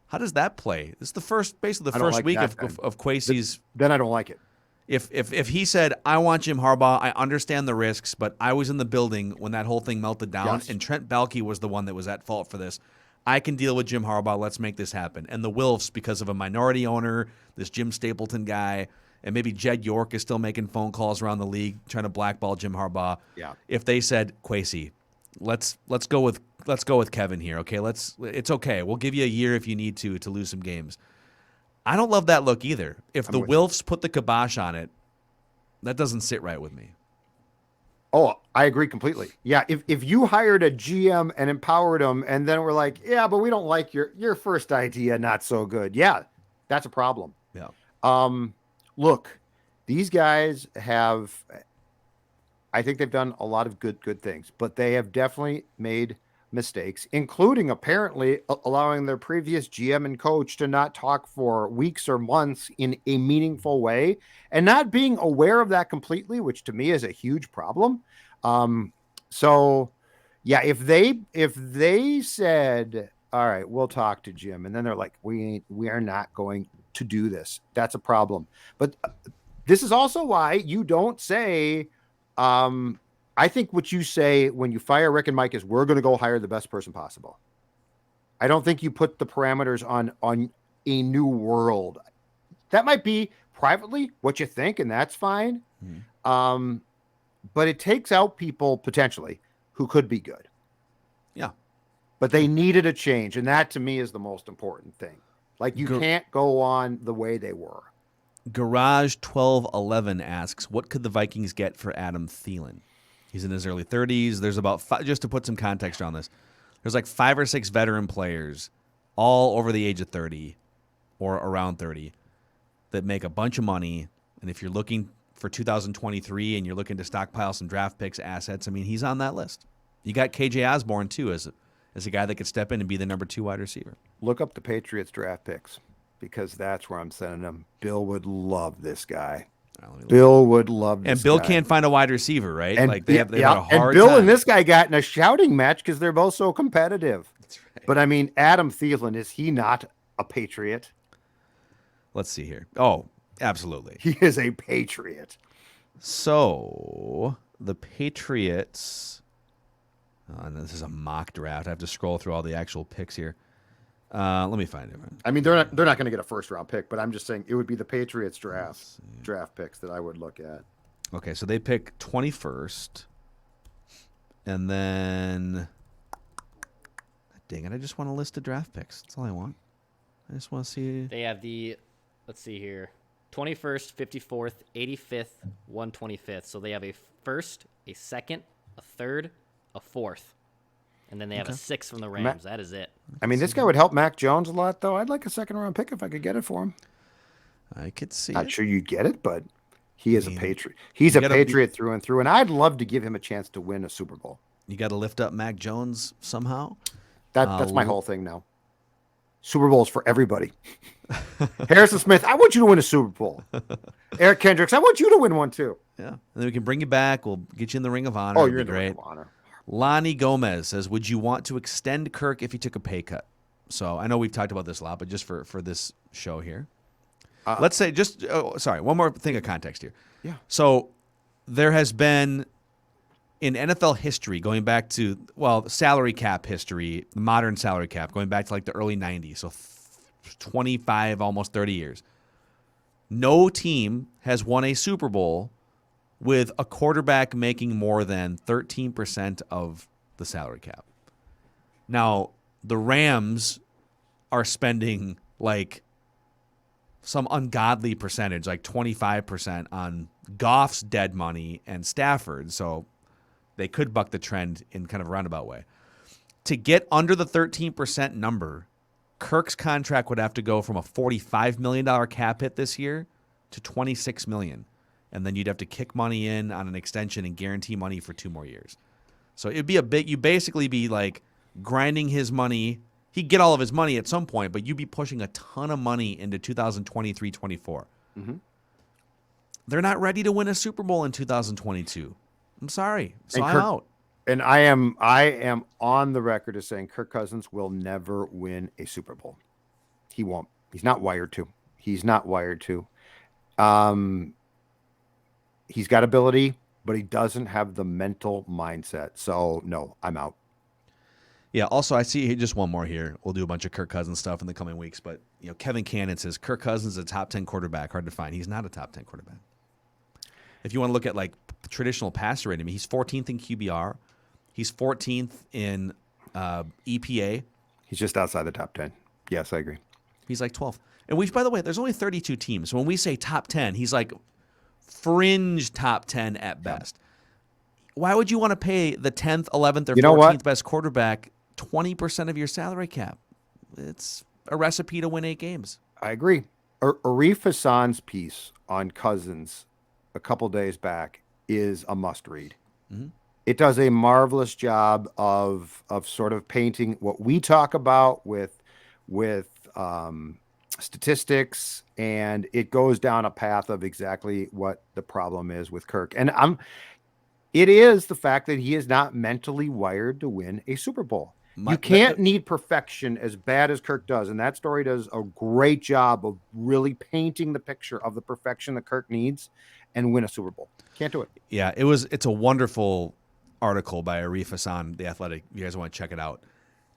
How does that play? This is basically the first week of Kwesi's. Then I don't like it. If he said, I want Jim Harbaugh, I understand the risks, but I was in the building when that whole thing melted down, and Trent Baalke was the one that was at fault for this. I can deal with Jim Harbaugh. Let's make this happen. And the Wilfs, because of a minority owner, this Jim Stapleton guy, and maybe Jed York is still making phone calls around the league trying to blackball Jim Harbaugh. Yeah. If they said, Kwesi, let's go with Kevin here, okay? It's okay. We'll give you a year if you need to lose some games. I don't love that look either. If the Wilfs put the kibosh on it, that doesn't sit right with me. Oh, I agree completely. Yeah, if you hired a GM and empowered him and then we're like, yeah, but we don't like your first idea, not so good. Yeah, that's a problem. Yeah. Look, these guys I think they've done a lot of good things, but they have definitely made mistakes, including apparently allowing their previous GM and coach to not talk for weeks or months in a meaningful way and not being aware of that completely, which to me is a huge problem. So yeah, if they said, all right, we'll talk to Jim, and then they're like, we are not going to do this, that's a problem. But this is also why you don't say, I think what you say when you fire Rick and Mike is, we're going to go hire the best person possible. I don't think you put the parameters on a new world. That might be privately what you think, and that's fine. Mm-hmm. But it takes out people potentially who could be good. Yeah. But they needed a change, and that to me is the most important thing. Like, you can't go on the way they were. Garage 1211 asks, what could the Vikings get for Adam Thielen? He's in his early 30s. There's about just to put some context on this, there's like 5 or 6 veteran players, all over the age of 30 or around 30, that make a bunch of money. And if you're looking for 2023 and you're looking to stockpile some draft picks, assets, I mean, he's on that list. You got KJ Osborne too as a guy that could step in and be the number 2 wide receiver. Look up the Patriots draft picks, because that's where I'm sending them. Bill would love this guy. Bill would love this And Bill guy. can't find a wide receiver, right? And Like they've had a hard and Bill time. and this guy got in a shouting match because they're both so competitive. That's right. But I mean, Adam Thielen, is he not a Patriot? Let's see here. Oh, absolutely. He is a Patriot. So the Patriots. And this is a mock draft. I have to scroll through all the actual picks here. Let me find it. I mean, they're not going to get a first round pick, but I'm just saying it would be the Patriots draft picks that I would look at. Okay, so they pick 21st, and then dang it, I just want a list of draft picks. That's all I want. I just want to see. They have let's see here, 21st, 54th, 85th, 125th. So they have a first, a second, a third, a fourth. And then they have a sixth from the Rams. That is it. I mean, this guy would help Mac Jones a lot, though. I'd like a second round pick if I could get it for him. I could see Not it. sure you'd get it, but he is a Patriot. He's a Patriot through and through, and I'd love to give him a chance to win a Super Bowl. You got to lift up Mac Jones somehow. That's my whole thing now. Super Bowls for everybody. Harrison Smith, I want you to win a Super Bowl. Eric Kendricks, I want you to win one too. Yeah, and then we can bring you back. We'll get you in the Ring of Honor. Oh, It'll you're be in the great. Ring of Honor. Lonnie Gomez says, would you want to extend Kirk if he took a pay cut? So I know we've talked about this a lot, but just for this show here. Let's say one more thing of context here. Yeah. So there has been in NFL history, going back to, salary cap history, modern salary cap, going back to like the early 90s, so 25, almost 30 years. No team has won a Super Bowl with a quarterback making more than 13% of the salary cap. Now, the Rams are spending like some ungodly percentage, like 25% on Goff's dead money and Stafford, so they could buck the trend in kind of a roundabout way. To get under the 13% number, Kirk's contract would have to go from a $45 million cap hit this year to $26 million. And then you'd have to kick money in on an extension and guarantee money for 2 more years. So it'd be you'd basically be like grinding his money. He'd get all of his money at some point, but you'd be pushing a ton of money into 2023-24. Mm-hmm. They're not ready to win a Super Bowl in 2022. I'm sorry. So I'm out. And I am on the record as saying Kirk Cousins will never win a Super Bowl. He won't. He's not wired to. He's got ability, but he doesn't have the mental mindset. So, no, I'm out. Yeah, also, I see just one more here. We'll do a bunch of Kirk Cousins stuff in the coming weeks. But, Kevin Cannon says Kirk Cousins is a top 10 quarterback. Hard to find. He's not a top 10 quarterback. If you want to look at, like, traditional passer rating, he's 14th in QBR. He's 14th in EPA. He's just outside the top 10. Yes, I agree. He's like 12th. And by the way, there's only 32 teams. So when we say top 10, he's like fringe top 10 at best. Why would you want to pay the 10th, 11th, or 14th best quarterback 20% of your salary cap? It's a recipe to win 8 games. I agree. Arif Hassan's piece on Cousins a couple days back is a must read. Mm-hmm. It does a marvelous job of sort of painting what we talk about with statistics, and it goes down a path of exactly what the problem is with Kirk. And it is the fact that he is not mentally wired to win a Super Bowl. You can't need perfection as bad as Kirk does, and that story does a great job of really painting the picture of the perfection that Kirk needs and win a Super Bowl. Can't do it. Yeah, it's a wonderful article by Arif Hassan, The Athletic. You guys want to check it out.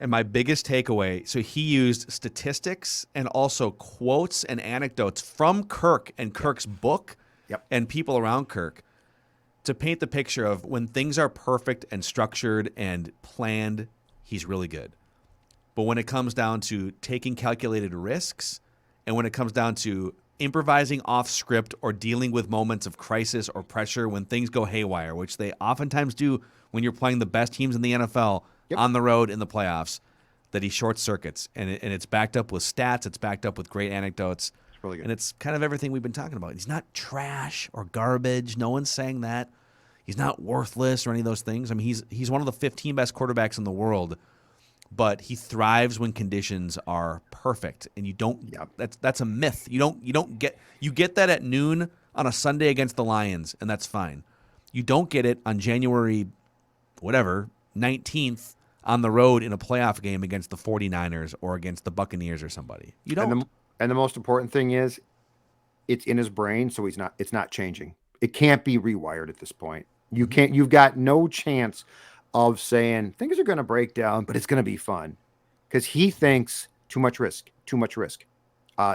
And my biggest takeaway, so he used statistics and also quotes and anecdotes from Kirk and Kirk's book and people around Kirk to paint the picture of when things are perfect and structured and planned, he's really good. But when it comes down to taking calculated risks and when it comes down to improvising off script or dealing with moments of crisis or pressure when things go haywire, which they oftentimes do when you're playing the best teams in the NFL on the road in the playoffs, that he short circuits. And it's backed up with stats. It's backed up with great anecdotes. It's really good. And it's kind of everything we've been talking about. He's not trash or garbage. No one's saying that. He's not worthless or any of those things. I mean, he's one of the 15 best quarterbacks in the world, but he thrives when conditions are perfect. And you don't. That's a myth. You get that at noon on a Sunday against the Lions, and that's fine. You don't get it on January, 19th on the road in a playoff game against the 49ers or against the Buccaneers or somebody. You don't. And the most important thing is it's in his brain, so it's not changing. It can't be rewired at this point. You've got no chance of saying things are going to break down, but it's going to be fun, because he thinks too much risk.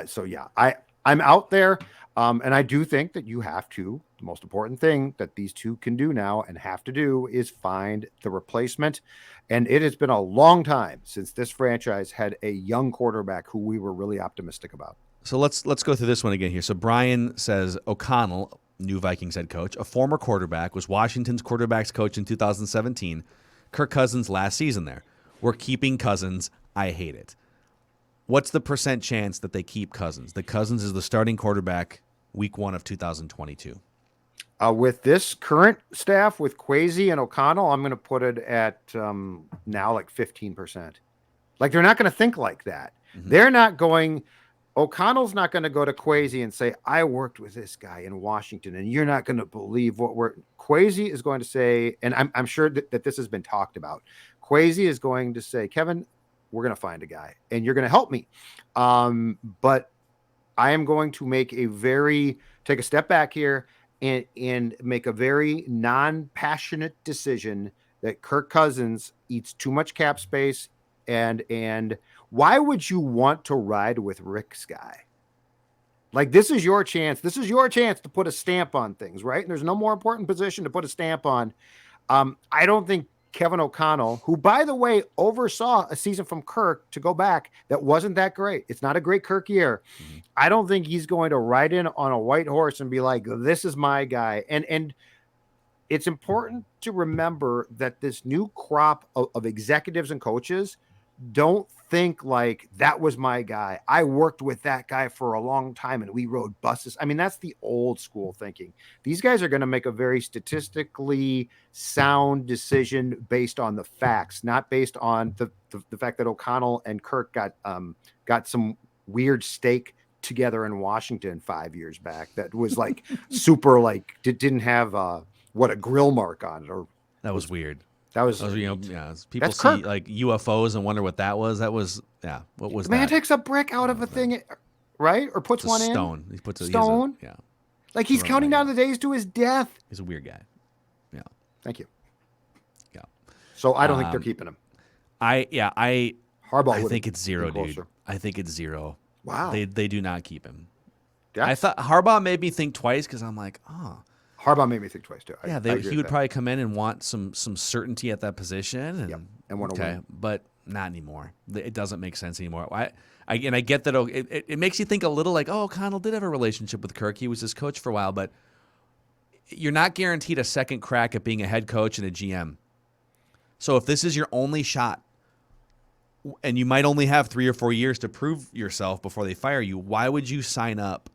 So yeah, I'm out there. And I do think that you have to, the most important thing that these two can do now and have to do is find the replacement. And it has been a long time since this franchise had a young quarterback who we were really optimistic about. So let's go through this one again here. So Brian says O'Connell, new Vikings head coach, a former quarterback, was Washington's quarterback's coach in 2017. Kirk Cousins last season there. We're keeping Cousins. I hate it. What's the % chance that they keep Cousins? That Cousins is the starting quarterback week 1 of 2022? With this current staff, with Kwesi and O'Connell, I'm going to put it at now like 15%. Like, they're not going to think like that. Mm-hmm. They're not going. O'Connell's not going to go to Kwesi and say, I worked with this guy in Washington, and you're not going to believe what Kwesi is going to say. And I'm sure that this has been talked about. Kwesi is going to say, Kevin, we're going to find a guy and you're going to help me. But I am going to take a step back here and make a very non-passionate decision that Kirk Cousins eats too much cap space. And why would you want to ride with Rick's guy? Like, this is your chance. This is your chance to put a stamp on things, right? And there's no more important position to put a stamp on. I don't think Kevin O'Connell, who, by the way, oversaw a season from Kirk to go back that wasn't that great. It's not a great Kirk year. Mm-hmm. I don't think he's going to ride in on a white horse and be like, this is my guy. And it's important to remember that this new crop of executives and coaches don't think like, that was my guy. I worked with that guy for a long time and we rode buses. I mean, that's the old school thinking. These guys are going to make a very statistically sound decision based on the facts, not based on the fact that O'Connell and Kirk got some weird steak together in Washington 5 years back that was like super, like, didn't have a grill mark on it, or that was weird. That was people that's see Kirk. Like UFOs and wonder what that was. That was what was the man that? Takes a brick out of a thing, right? Or puts one stone. in. He puts a stone. Like, he's counting down the days to his death. He's a weird guy. Yeah. Thank you. Yeah. So I don't think they're keeping him. Harbaugh. I think it's 0, dude. I think it's 0. Wow. They do not keep him. Yeah. I thought Harbaugh made me think twice, because I'm like, Harbaugh made me think twice too. He would probably come in and want some certainty at that position, and want to win. But not anymore. It doesn't make sense anymore. I get that it makes you think a little like, O'Connell did have a relationship with Kirk. He was his coach for a while, but you're not guaranteed a second crack at being a head coach and a GM. So if this is your only shot, and you might only have 3 or 4 years to prove yourself before they fire you, why would you sign up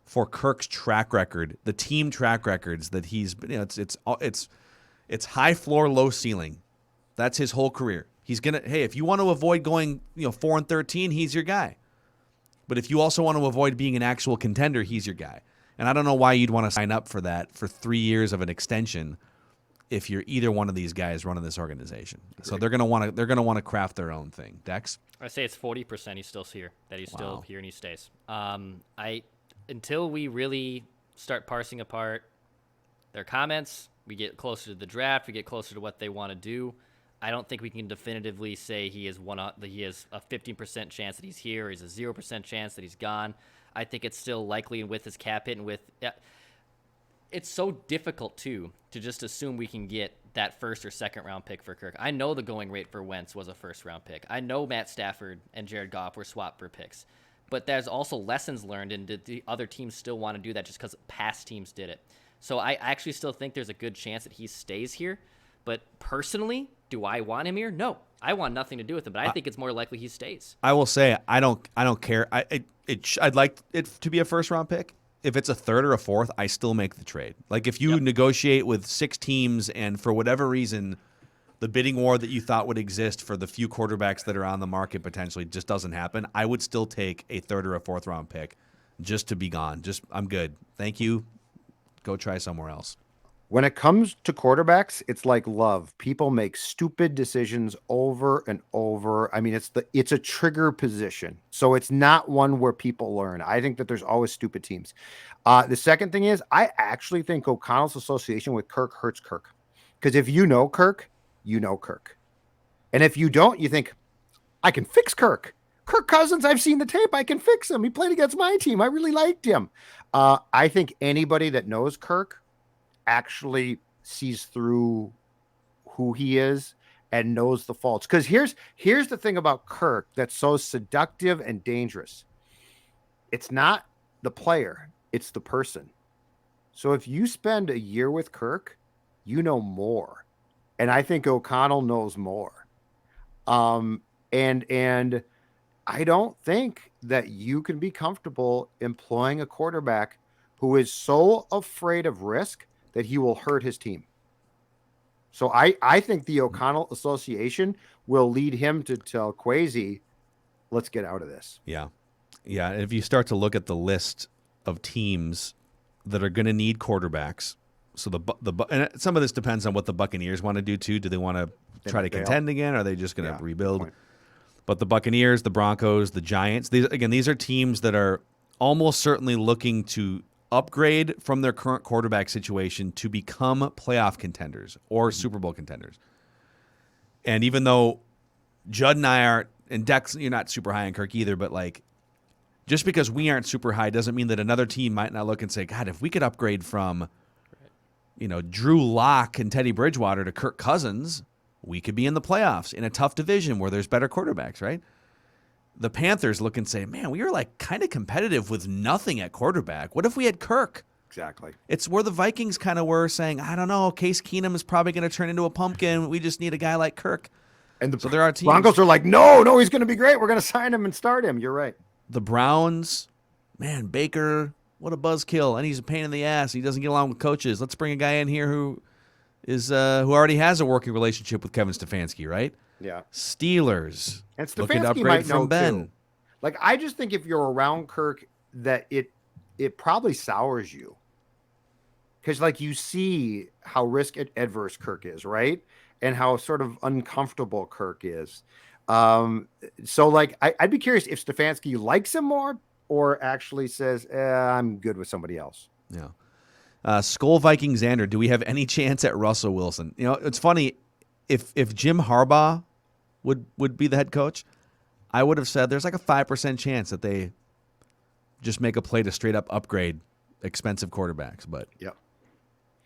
for Kirk's track record, the team track records that he's, it's high floor, low ceiling. That's his whole career. He's if you want to avoid going, 4-13, he's your guy. But if you also want to avoid being an actual contender, he's your guy. And I don't know why you'd want to sign up for that for 3 years of an extension if you're either one of these guys running this organization. Agreed. So they're gonna want to craft their own thing. Dex? I say it's 40% he's still here, that he's still here and he stays. Until we really start parsing apart their comments, we get closer to the draft, we get closer to what they want to do, I don't think we can definitively say he has a 15% chance that he's here, or he's a 0% chance that he's gone. I think it's still likely, and with his cap hit and with it's so difficult to just assume we can get that first or second round pick for Kirk. I know the going rate for Wentz was a first round pick. I know Matt Stafford and Jared Goff were swapped for picks. But there's also lessons learned, and did the other teams still want to do that just because past teams did it? So I actually still think there's a good chance that he stays here. But personally, do I want him here? No, I want nothing to do with him. But I think it's more likely he stays. I will say I don't care. I'd like it to be a first round pick. If it's a third or a fourth, I still make the trade. Like, if you negotiate with 6 teams and for whatever reason the bidding war that you thought would exist for the few quarterbacks that are on the market potentially just doesn't happen, I would still take a third or a fourth round pick just to be gone. I'm good. Thank you. go try somewhere else. When it comes to quarterbacks, it's like love. People make stupid decisions over and over. I mean, it's a trigger position. So it's not one where people learn. I think that there's always stupid teams. The second thing is I actually think O'Connell's association with Kirk hurts Kirk. Because if you know Kirk, you know Kirk. And if you don't, you think, I can fix Kirk. Kirk Cousins, I've seen the tape. I can fix him. He played against my team. I really liked him. I think anybody that knows Kirk actually sees through who he is and knows the faults. Because here's the thing about Kirk that's so seductive and dangerous. It's not the player, it's the person. So if you spend a year with Kirk, you know more. And I think O'Connell knows more. And I don't think that you can be comfortable employing a quarterback who is so afraid of risk that he will hurt his team. So I think the O'Connell Association will lead him to tell Kwesi, let's get out of this. Yeah. Yeah. If you start to look at the list of teams that are going to need quarterbacks, so and some of this depends on what the Buccaneers want to do too. Do they want to try to contend again? Or are they just going to rebuild? But the Buccaneers, the Broncos, the Giants, these are teams that are almost certainly looking to upgrade from their current quarterback situation to become playoff contenders or Super Bowl contenders. And even though Judd and I aren't, and Dex, you're not super high on Kirk either, but like, just because we aren't super high doesn't mean that another team might not look and say, God, if we could upgrade from, Drew Lock and Teddy Bridgewater to Kirk Cousins, we could be in the playoffs in a tough division where there's better quarterbacks, right? The Panthers look and say, man, we were like kind of competitive with nothing at quarterback. What if we had Kirk? Exactly. It's where the Vikings kind of were saying, I don't know, Case Keenum is probably going to turn into a pumpkin. We just need a guy like Kirk. And so there are teams. Broncos are like, no, he's going to be great. We're going to sign him and start him. You're right. The Browns, man, Baker, what a buzzkill. And he's a pain in the ass. He doesn't get along with coaches. Let's bring a guy in here who already has a working relationship with Kevin Stefanski, right? Yeah. Steelers. And Stefanski looking to upgrade might from know Ben. Too. Like, I just think if you're around Kirk, that it probably sours you. Because, like, you see how risk adverse Kirk is, right? And how sort of uncomfortable Kirk is. So, like, I'd be curious if Stefanski likes him more or actually says, I'm good with somebody else. Yeah. Skull Viking Xander, do we have any chance at Russell Wilson? It's funny. If Jim Harbaugh would be the head coach, I would have said there's like a 5% chance that they just make a play to straight up upgrade expensive quarterbacks. But yep.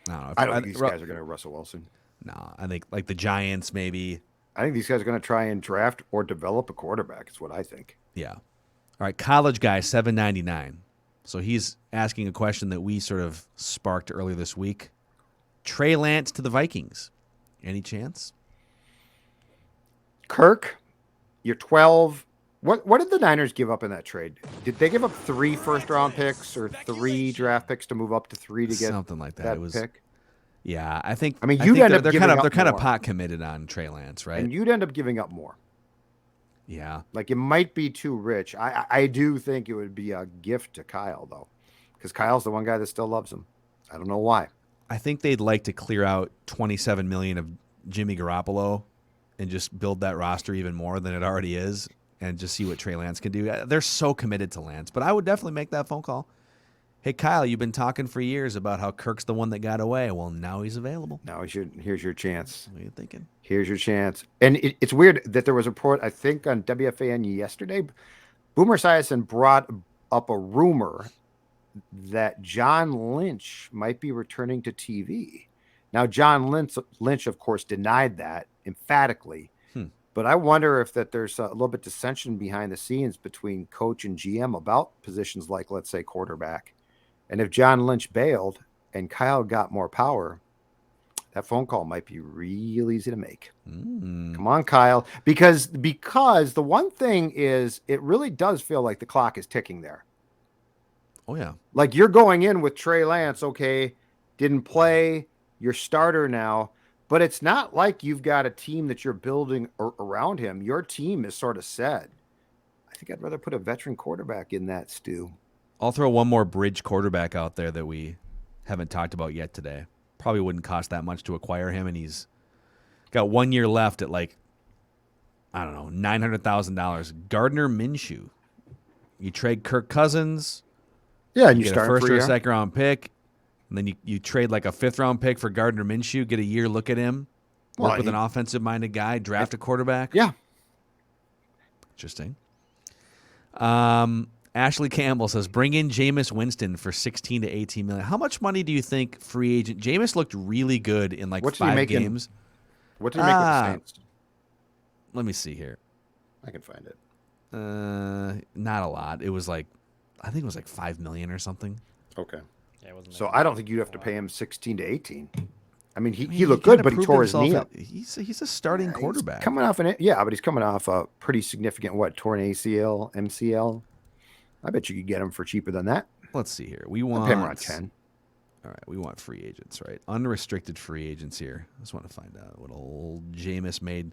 I don't think these guys are going to Russell Wilson. No, I think like the Giants maybe. I think these guys are going to try and draft or develop a quarterback. Is what I think. Yeah. All right, college guy, $7.99. So he's asking a question that we sort of sparked earlier this week. Trey Lance to the Vikings. Any chance? Kirk, you're 12. What did the Niners give up in that trade? Did they give up 3 first-round picks or 3 draft picks to move up to 3 to get something like that? It was pick? Yeah, I think. I mean, you'd end up they're giving kind of more. pot committed on Trey Lance, right? And you'd end up giving up more. Yeah, like it might be too rich. I do think it would be a gift to Kyle though, because Kyle's the one guy that still loves him. I don't know why. I think they'd like to clear out $27 million of Jimmy Garoppolo and just build that roster even more than it already is, and just see what Trey Lance can do. They're so committed to Lance, but I would definitely make that phone call. Hey, Kyle, you've been talking for years about how Kirk's the one that got away. Well, now he's available. Now here's your chance. What are you thinking? Here's your chance. And it's weird that there was a report, I think, on WFAN yesterday. Boomer Esiason brought up a rumor that John Lynch might be returning to TV. Now, John Lynch, of course, denied that emphatically. But I wonder if that there's a little bit of dissension behind the scenes between coach and GM about positions like, let's say, quarterback. And if John Lynch bailed and Kyle got more power, that phone call might be real easy to make. Come on, Kyle. Because the one thing is, it really does feel like the clock is ticking there. Oh, yeah. Like you're going in with Trey Lance, okay, didn't play, you're starter now. But it's not like you've got a team that you're building around him. Your team is sort of set. I think I'd rather put a veteran quarterback in that stew. I'll throw one more bridge quarterback out there that we haven't talked about yet today. Probably wouldn't cost that much to acquire him, and he's got 1 year left at like, I don't know, $900,000. Gardner Minshew. You trade Kirk Cousins. Yeah, and you get start a first for or a a year. second round pick, and then you trade like a 5th round pick for Gardner Minshew, get a year look at him, work Well, with an offensive minded guy, draft a quarterback. Yeah. Interesting. Ashley Campbell says, bring in Jameis Winston for 16 to 18 million. How much money do you think free agent Jameis looked really good in like What did he 5 make in- games? What did he make with the Saints? Let me see here. I can find it. Not a lot. It was like, I think it was like 5 million or something. Okay. Yeah, it wasn't So that I good. don't think you'd have to pay him 16 to 18. I mean, he He looked kinda good, but he proved tore his knee himself up. He's a starting He's quarterback. coming off but he's coming off a pretty significant torn ACL, MCL. I bet you could get him for cheaper than that. Let's see here. We I'll want pay him around 10. All right, we want free agents, right? Unrestricted free agents here. I just want to find out what old Jameis made.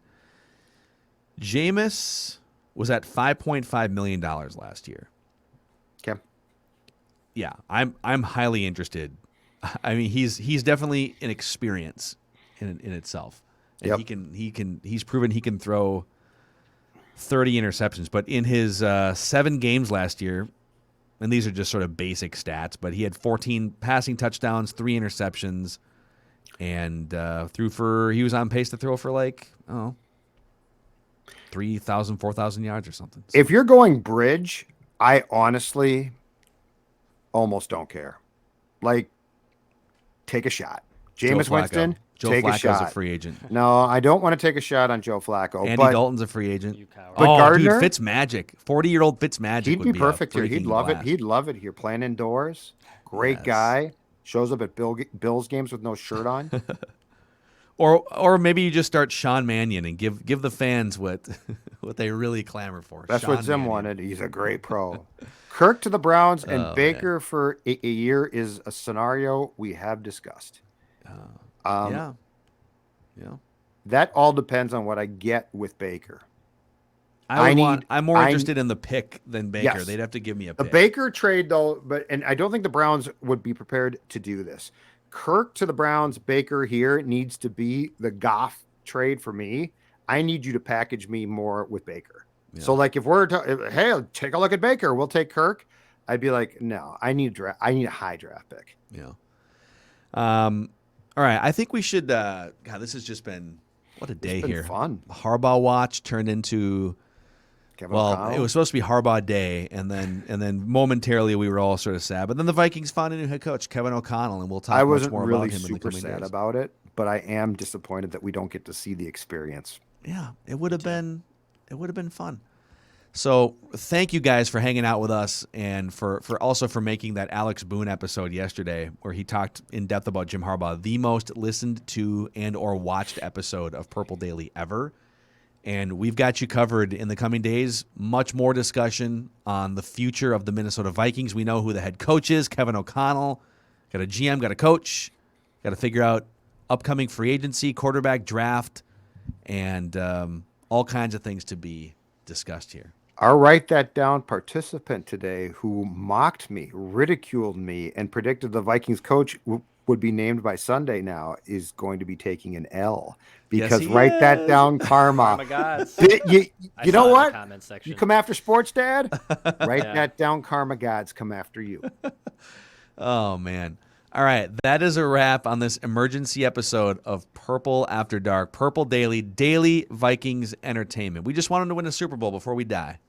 Jameis was at $5.5 million last year. Okay. Yeah, I'm highly interested. I mean, he's definitely an experience in itself, and Yep. he's proven he can throw 30 interceptions. But in his 7 games last year, and these are just sort of basic stats, but he had 14 passing touchdowns, 3 interceptions, and he was on pace to throw for like 3,000, 4,000 yards or something. So, If you're going bridge, I honestly almost don't care. Like, take a shot. Jameis Joe Flacco. Winston, Joe take a Flacco's shot. a free agent. No, I don't want to take a shot on Joe Flacco. Andy but Dalton's a free agent. You coward. But oh, Gardner? dude, Fitzmagic, 40-year-old Fitzmagic. he'd would be be perfect a here. He'd freaking love blast. it. He'd love it here. Playing indoors. Great Yes. guy. Shows up at Bills games with no shirt on. Or maybe you just start Sean Mannion and give the fans what what they really clamor for. That's Sean what Zim Mannion. wanted. He's a great pro. Kirk to the Browns and Oh, Baker for a year is a scenario we have discussed. Yeah. That all depends on what I get with Baker. I'm more interested in the pick than Baker. Yes. They'd have to give me a The pick. Baker trade, though, and I don't think the Browns would be prepared to do this. Kirk to the Browns, Baker here needs to be the Goff trade for me. I need you to package me more with Baker. Yeah. So, like, if hey, take a look at Baker, we'll take Kirk. I'd be like, no, I need a high draft pick. Yeah. All right. I think we should. God, this has just been what a day It's been here. fun. Harbaugh watch turned into. Kevin Well, O'Connell. it was supposed to be Harbaugh Day, and then momentarily we were all sort of sad. But then the Vikings found a new head coach, Kevin O'Connell, and we'll talk I much wasn't more really about him in the super coming sad days. about it, but I am disappointed that we don't get to see the experience. Yeah, it would have been fun. So thank you guys for hanging out with us, and for also for making that Alex Boone episode yesterday where he talked in depth about Jim Harbaugh, the most listened to and or watched episode of Purple Daily ever. And we've got you covered in the coming days. Much more discussion on the future of the Minnesota Vikings. We know who the head coach is, Kevin O'Connell. Got a GM, got a coach. Got to figure out upcoming free agency, quarterback draft, and all kinds of things to be discussed here. I'll write that down. Participant today who mocked me, ridiculed me, and predicted the Vikings coach would be named by Sunday now is going to be taking an L. Because Yes, he write that is. down, karma. Oh my God. You I know saw it in the what? comment section. You come after sports, Dad? Write Yeah. that down, karma gods come after you. Oh, man. All right. That is a wrap on this emergency episode of Purple After Dark, Purple Daily, daily Vikings entertainment. We just want them to win a Super Bowl before we die.